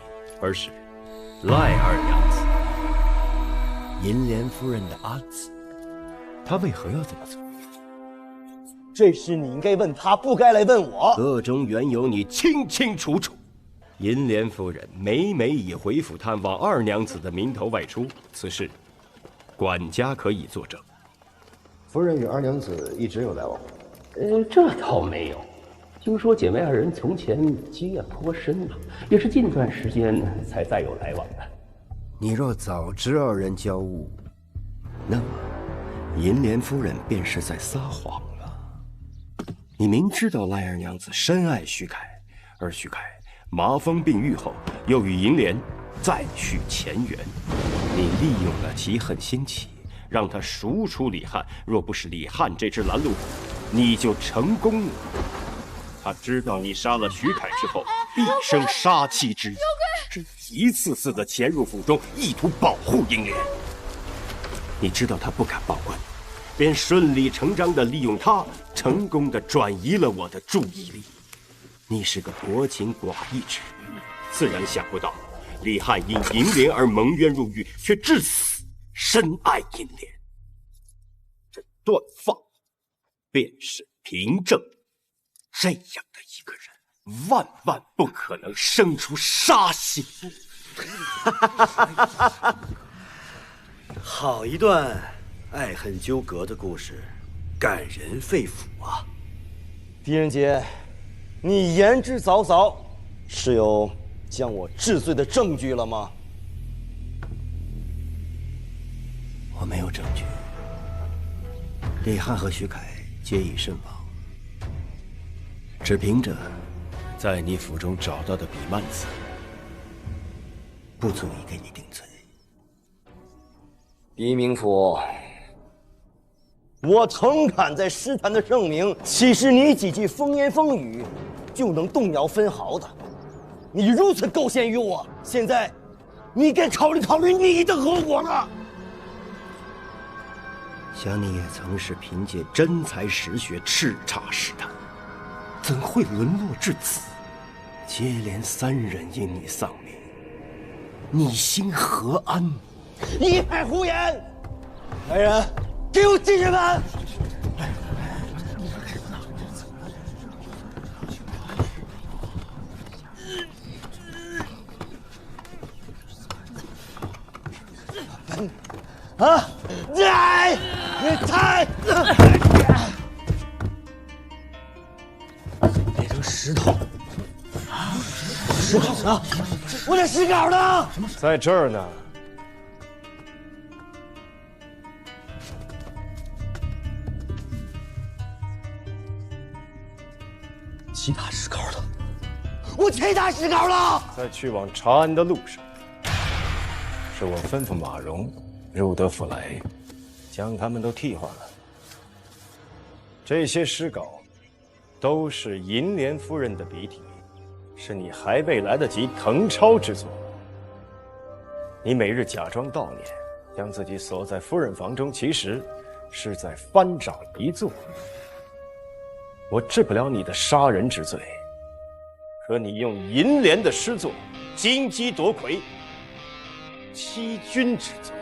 而是赖二娘子，银莲夫人的阿紫。她为何要这么做？这事你应该问他，不该来问我。个中缘由你清清楚楚。银莲夫人每每以回府探望二娘子的名头外出，此事管家可以作证。夫人与二娘子一直有来往。这倒没有。听说姐妹二人从前积怨颇深了，也是近段时间才再有来往的。你若早知二人交恶，那么银莲夫人便是在撒谎了。你明知道赖二娘子深爱徐凯，而徐凯麻风病愈后又与银莲再续前缘，你利用了其恨心起，让他赎出李翰。若不是李翰这只拦路虎，你就成功了。他知道你杀了徐凯之后，必生杀妻之意，是一次次的潜入府中，意图保护银莲。你知道他不敢报官，便顺理成章地利用他，成功地转移了我的注意力。你是个薄情寡义之人，自然想不到李翰因银莲而蒙冤入狱，却至死深爱银莲。这段放便是凭证。这样的一个人，万万不可能生出杀心。好一段爱恨纠葛的故事，感人肺腑啊！狄仁杰，你言之凿凿，是有将我治罪的证据了吗？我没有证据。李翰和徐凯皆已身亡。只凭着在你府中找到的比曼子，不足以给你定罪。狄明府，我诚恳在诗坛的盛名，岂是你几句风言风语就能动摇分毫的？你如此构陷于我，现在你该考虑考虑你的后果了。想你也曾是凭借真才实学叱咤诗坛，怎会沦落至此？接连3人因你丧命，你心何安？一派胡言！来人，给我进去门！啊！来，抬！变成石头。石稿呢？我的石稿呢？在这儿呢。其他石稿呢？我其他石稿了。在去往长安的路上，是我吩咐马融入德府来，将他们都替换了。这些诗稿都是银莲夫人的笔体，是你还未来得及誊抄之作。你每日假装悼念，将自己锁在夫人房中，其实是在翻掌遗作。我治不了你的杀人之罪，可你用银莲的诗作金鸡夺魁、欺君之罪，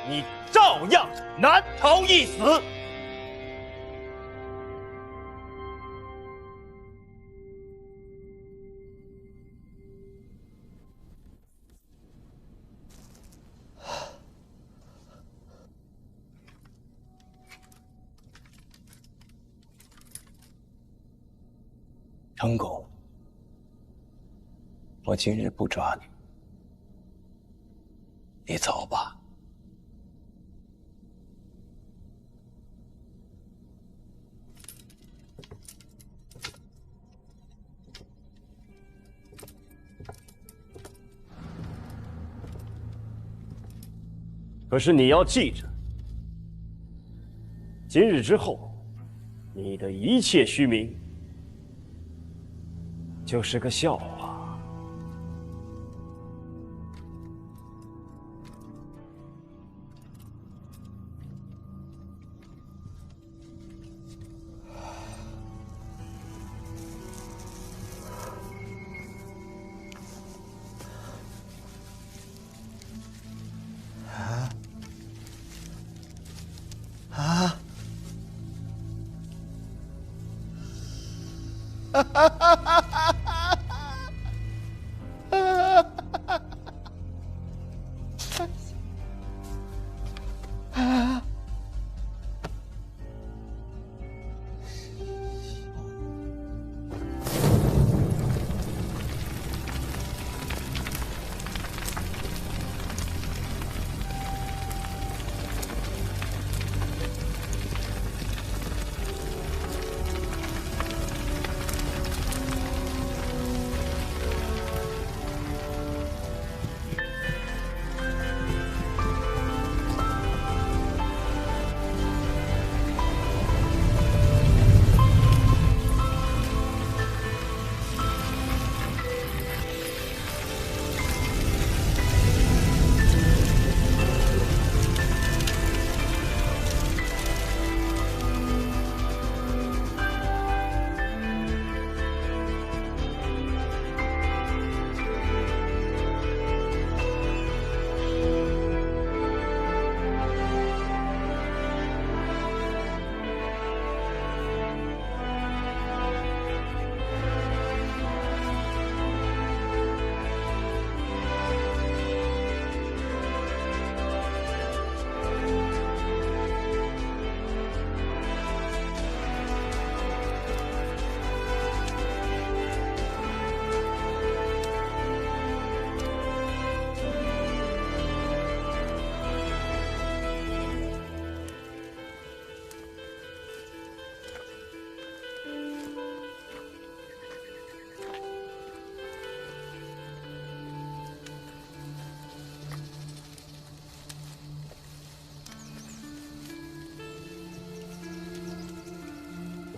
你照样难逃一死。成狗，我今日不抓你，你走吧。可是你要记着，今日之后，你的一切虚名就是个笑话。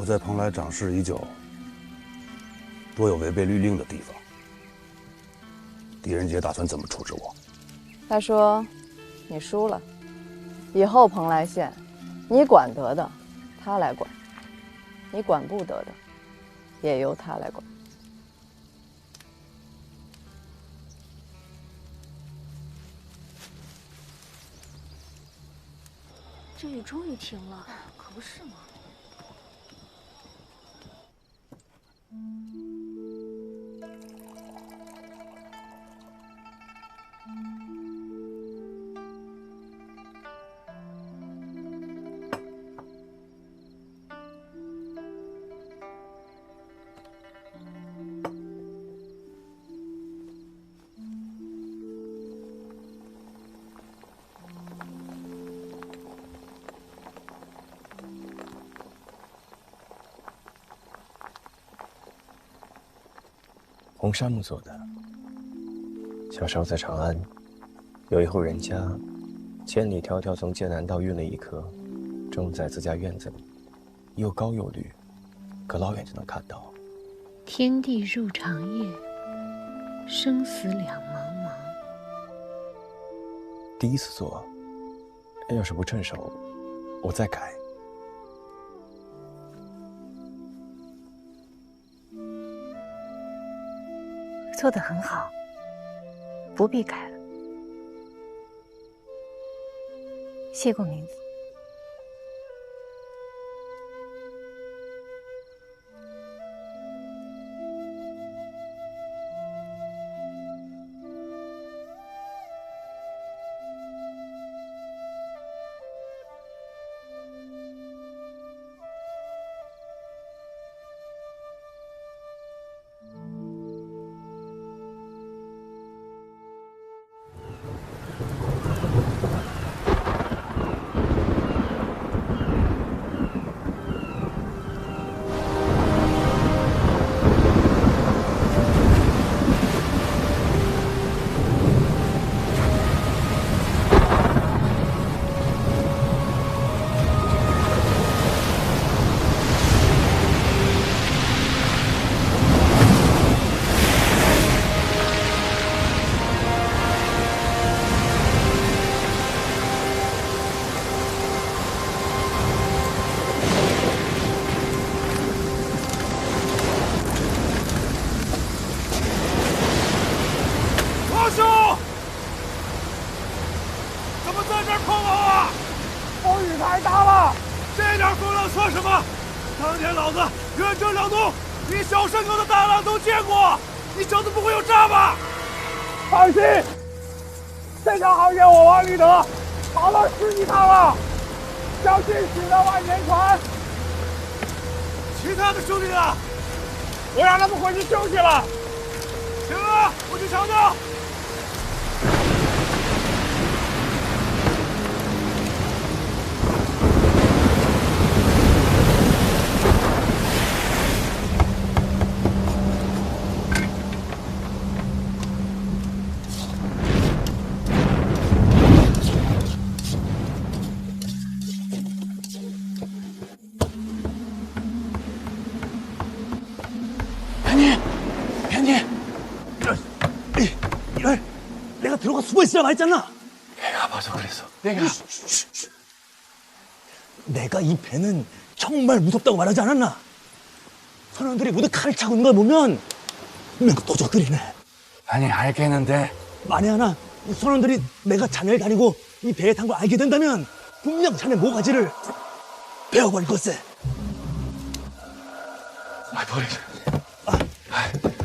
我在蓬莱长事已久，多有违背律令的地方。狄仁杰打算怎么处置我？他说：“你输了，以后蓬莱县，你管得的，他来管；你管不得的，也由他来管。”这雨终于停了，可不是吗？红杉木做的。小时候在长安，有一户人家，千里迢迢从剑南道运了一棵，种在自家院子里，又高又绿，隔老远就能看到。天地入长夜，生死两茫茫。第一次做，要是不趁手，我再改。做得很好，不必改了。谢过明府。放心，这条航线我王立德跑了10几趟了，相信驶得万年船。其他的兄弟呢？我让他们回去休息了。行啊，我去瞧瞧。들어가 숨어 있으라고 했잖아. 배가 아파서 그랬어. 내가 이 배는 정말 무섭다고 말하지 않았나? 선원들이 모두 칼을 차고 있는 걸 보면 분명 도적들이네. 아니 알겠는데. 만에 하나 선원들이 내가 자네를 다니고 이 배에 탄 걸 알게 된다면 분명 자네 모가지를 베어버릴 걸세. 버리자.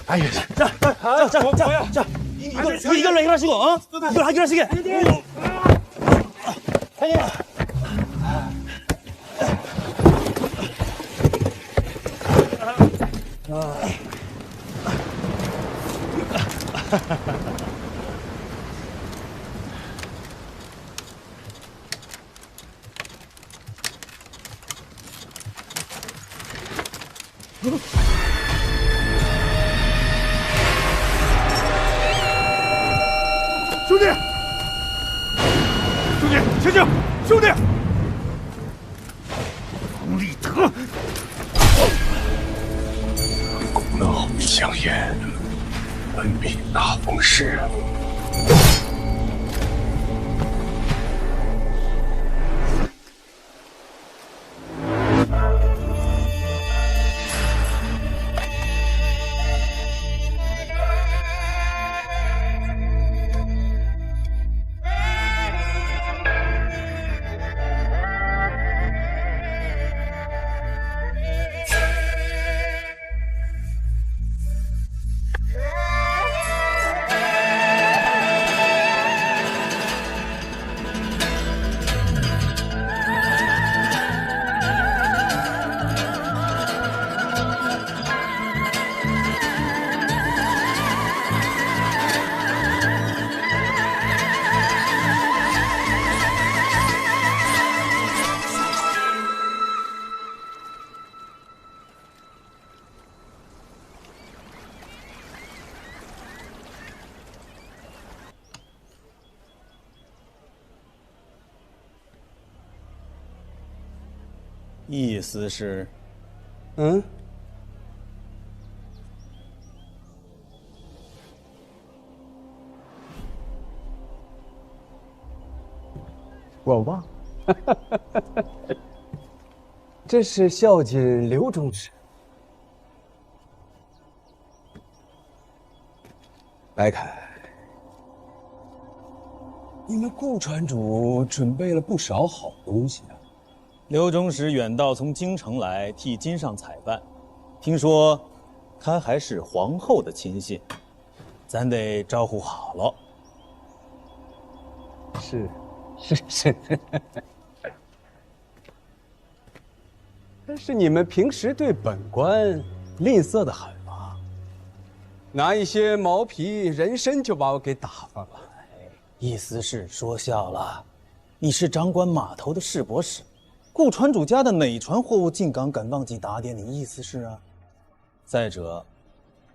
알겠어. 자. 이걸로 해결하시고, 어? 이걸 해결하시게.兄弟，醒醒！兄弟，王立德，香烟本比大风湿。意思是，我忘了，这是孝敬刘中使。白凯，你们顾传主准备了不少好东西啊。刘中使远道从京城来替金上采办，听说他还是皇后的亲信，咱得招呼好了。是，但是你们平时对本官吝啬的很嘛，拿一些毛皮人参就把我给打发了。意思是说笑了，你是掌管码头的市舶使。顾船主家的哪船货物进港敢忘记打点？你意思是啊？再者，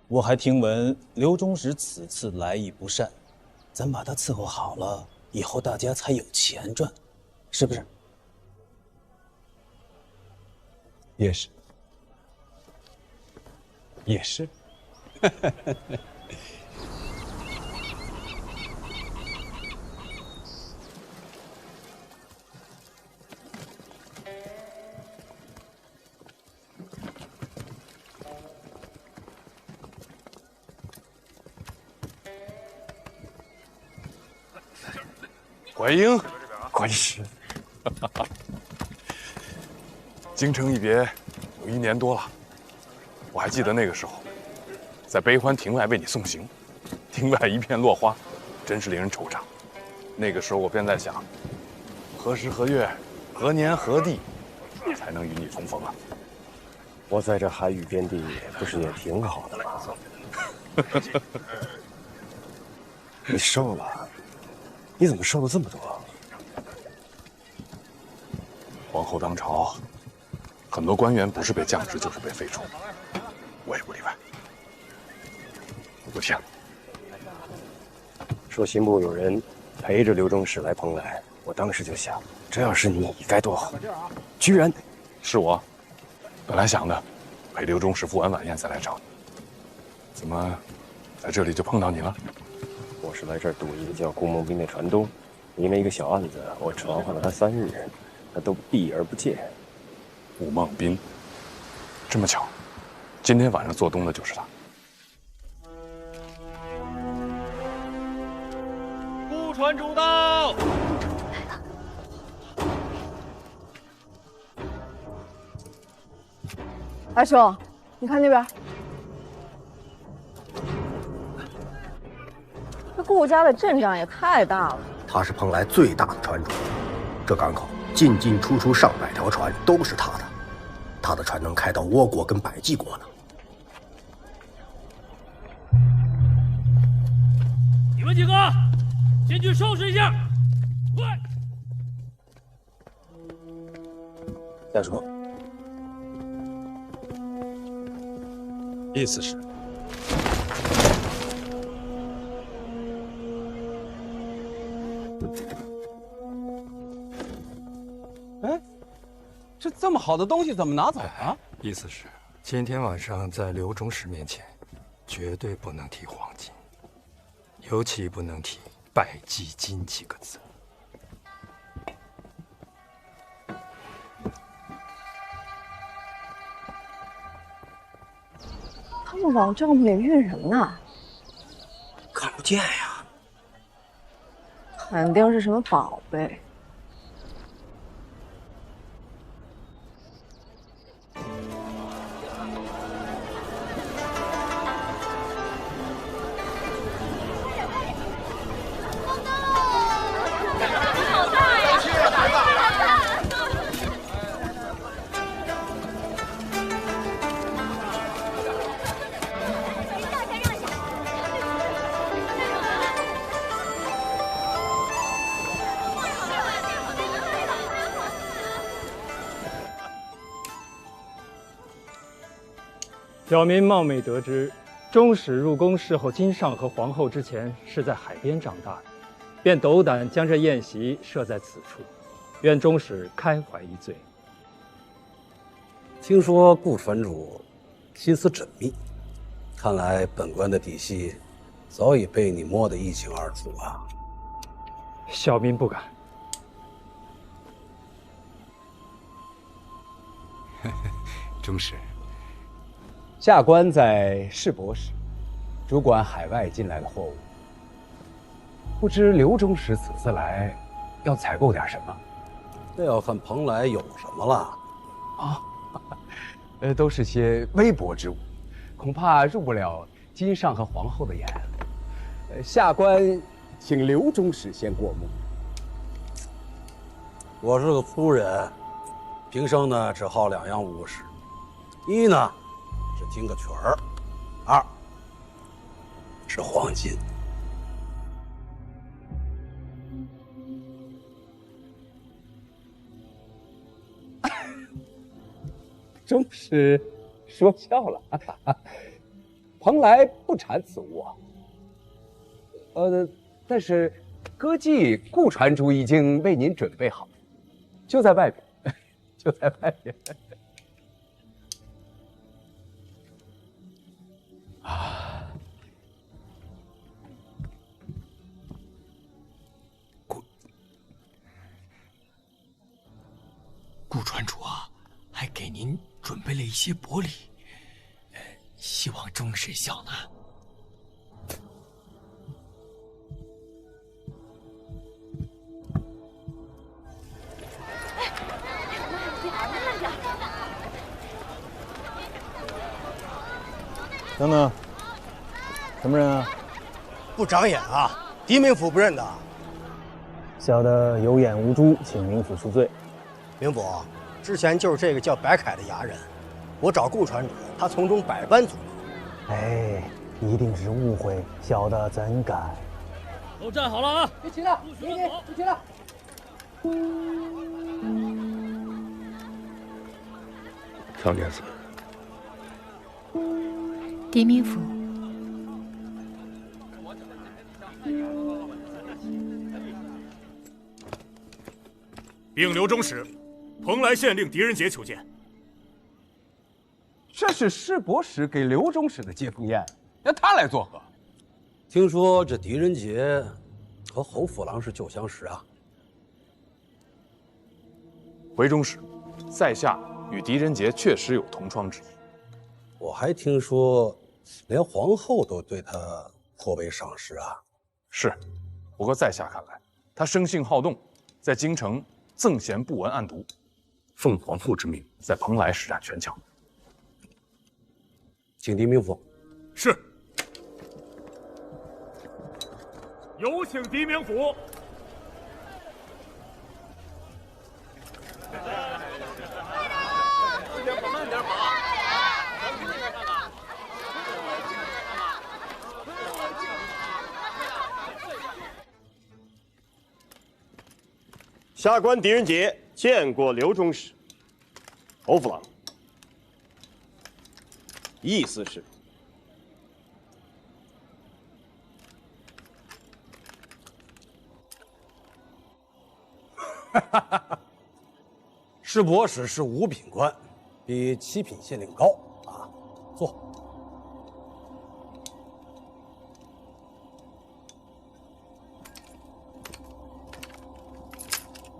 我还听闻刘中使此次来意不善，咱把他伺候好了，以后大家才有钱赚，是不是？也是。怀英，怀师，京城一别有1年多了，我还记得那个时候，在悲欢亭外为你送行，亭外一片落花，真是令人惆怅。那个时候我便在想，何时何月何年何地，才能与你重逢啊？我在这海域边地不是也挺好的吗？你瘦了，你怎么瘦了这么多？皇后当朝，很多官员不是被降职就是被废除，我也不例外。不行，说刑部有人陪着刘中使来蓬莱，我当时就想，这要是你该多好，居然是我。本来想的，陪刘中使赴完晚宴再来找你，怎么在这里就碰到你了？我是来这儿堵一个叫顾梦斌的船东，因为一个小案子，我传唤了他3日，他都避而不见。顾梦斌，这么巧，今天晚上做东的就是他。顾船主到。二兄，你看那边，这顾家的阵仗也太大了。他是蓬莱最大的船主，这港口进进出出上百条船都是他的，他的船能开到倭国跟百济国呢。你们几个先去收拾一下，快！再说。意思是，哎，这么好的东西怎么拿走了？意思是，今天晚上在刘中使面前，绝对不能提黄金，尤其不能提百济金几个字。他们往帐篷里运人呢，看不见呀，肯定是什么宝贝。小民冒昧得知，钟使入宫侍候金上和皇后之前是在海边长大的，便斗胆将这宴席设在此处，愿钟使开怀一醉。听说顾传主心思缜密，看来本官的底细早已被你摸得一清二楚啊。小民不敢。钟使。下官在市舶使，主管海外进来的货物。不知刘中使此次来，要采购点什么？这要看蓬莱有什么了。都是些微薄之物，恐怕入不了金上和皇后的眼。下官请刘中使先过目。我是个粗人，平生呢只好2样物事：一呢是金个曲儿，2是黄金。钟使说笑了，蓬莱不产此物啊。但是歌妓顾传主已经为您准备好，就在外边，就在外边。顾传主啊，还给您准备了一些薄礼，希望钟使笑纳。等等，什么人啊？不长眼啊！狄明府不认得。小的有眼无珠，请明府恕罪。明府，之前就是这个叫白凯的衙人，我找顾传主，他从中百般阻挠。哎，一定是误会，小的怎敢？都站好了啊！别急了，别急了。强天子，狄明府，禀刘中使，蓬莱县令狄仁杰求见。这是市舶使给刘中使的接风宴，让他来作何？听说这狄仁杰和侯府郎是旧相识啊。回中使，在下与狄仁杰确实有同窗之谊。我还听说，连皇后都对他颇为赏识啊。是，不过在下看来，他生性好动，在京城赠贤不闻暗读，奉皇后之命，在蓬莱施展权巧。请狄明府。是。有请狄明府。慢点跑！下官狄仁杰见过刘中使。侯府郎，意思是？市舶使是5品官，比7品县令高啊。坐。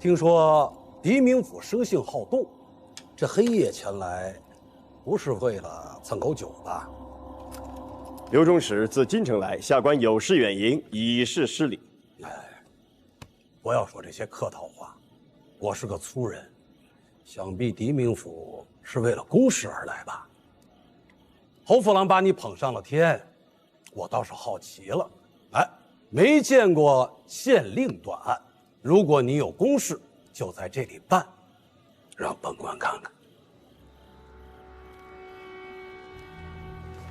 听说狄明府生性好动，这黑夜前来，不是为了蹭口酒吧？刘中使自京城来，下官有事远迎，以示失礼。不要说这些客套话，我是个粗人，想必狄明府是为了公事而来吧？侯府郎把你捧上了天，我倒是好奇了。哎，没见过县令断案，如果你有公事，就在这里办，让本官看看。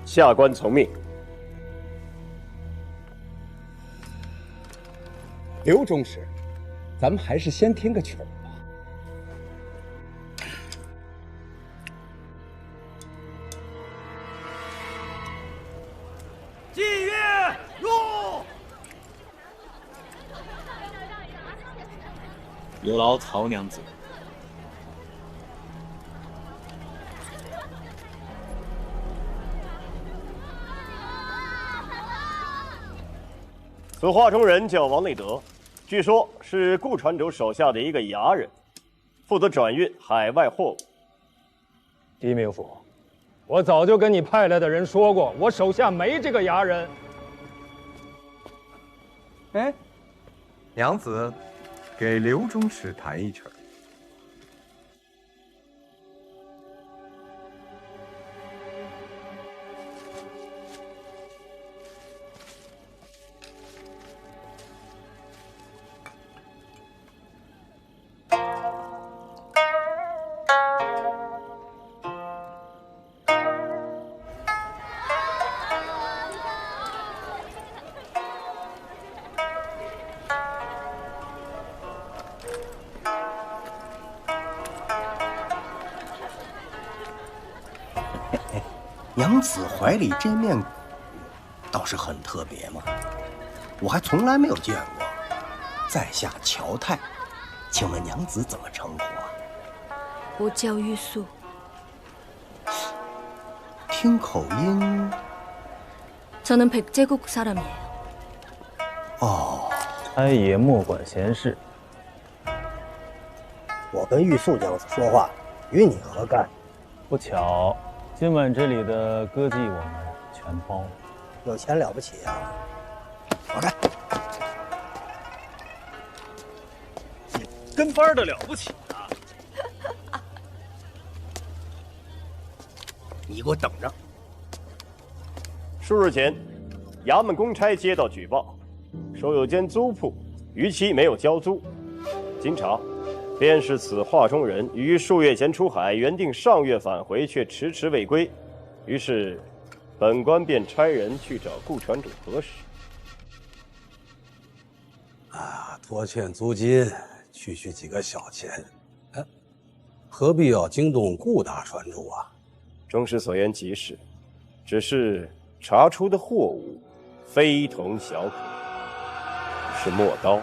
下官从命。刘中使，咱们还是先听个曲儿吧。霁月入。有劳曹娘子。此画中人叫王内德，据说是顾传轴手下的一个衙人，负责转运海外货物。狄明府，我早就跟你派来的人说过，我手下没这个衙人。哎，娘子，给刘中使弹一曲。娘子怀里这面鼓，倒是很特别嘛，我还从来没有见过。在下乔泰，请问娘子怎么称呼啊？我叫玉素。听口音， 저는 백제국 사람이에요. 哦，开爷莫管闲事。我跟玉素娘子说话，与你何干？不巧，今晚这里的歌妓我们全包。有钱了不起啊！我干。跟班的了不起啊！你给我等着！数日前，衙门公差接到举报，说有间租铺逾期没有交租。经查，便是此画中人于数月前出海，原定上月返回，却迟迟未归。于是，本官便差人去找顾传主核实。啊，拖欠租金，区区几个小钱，哎，何必要惊动顾大船主啊？中使所言极是，只是查出的货物非同小可，是陌刀。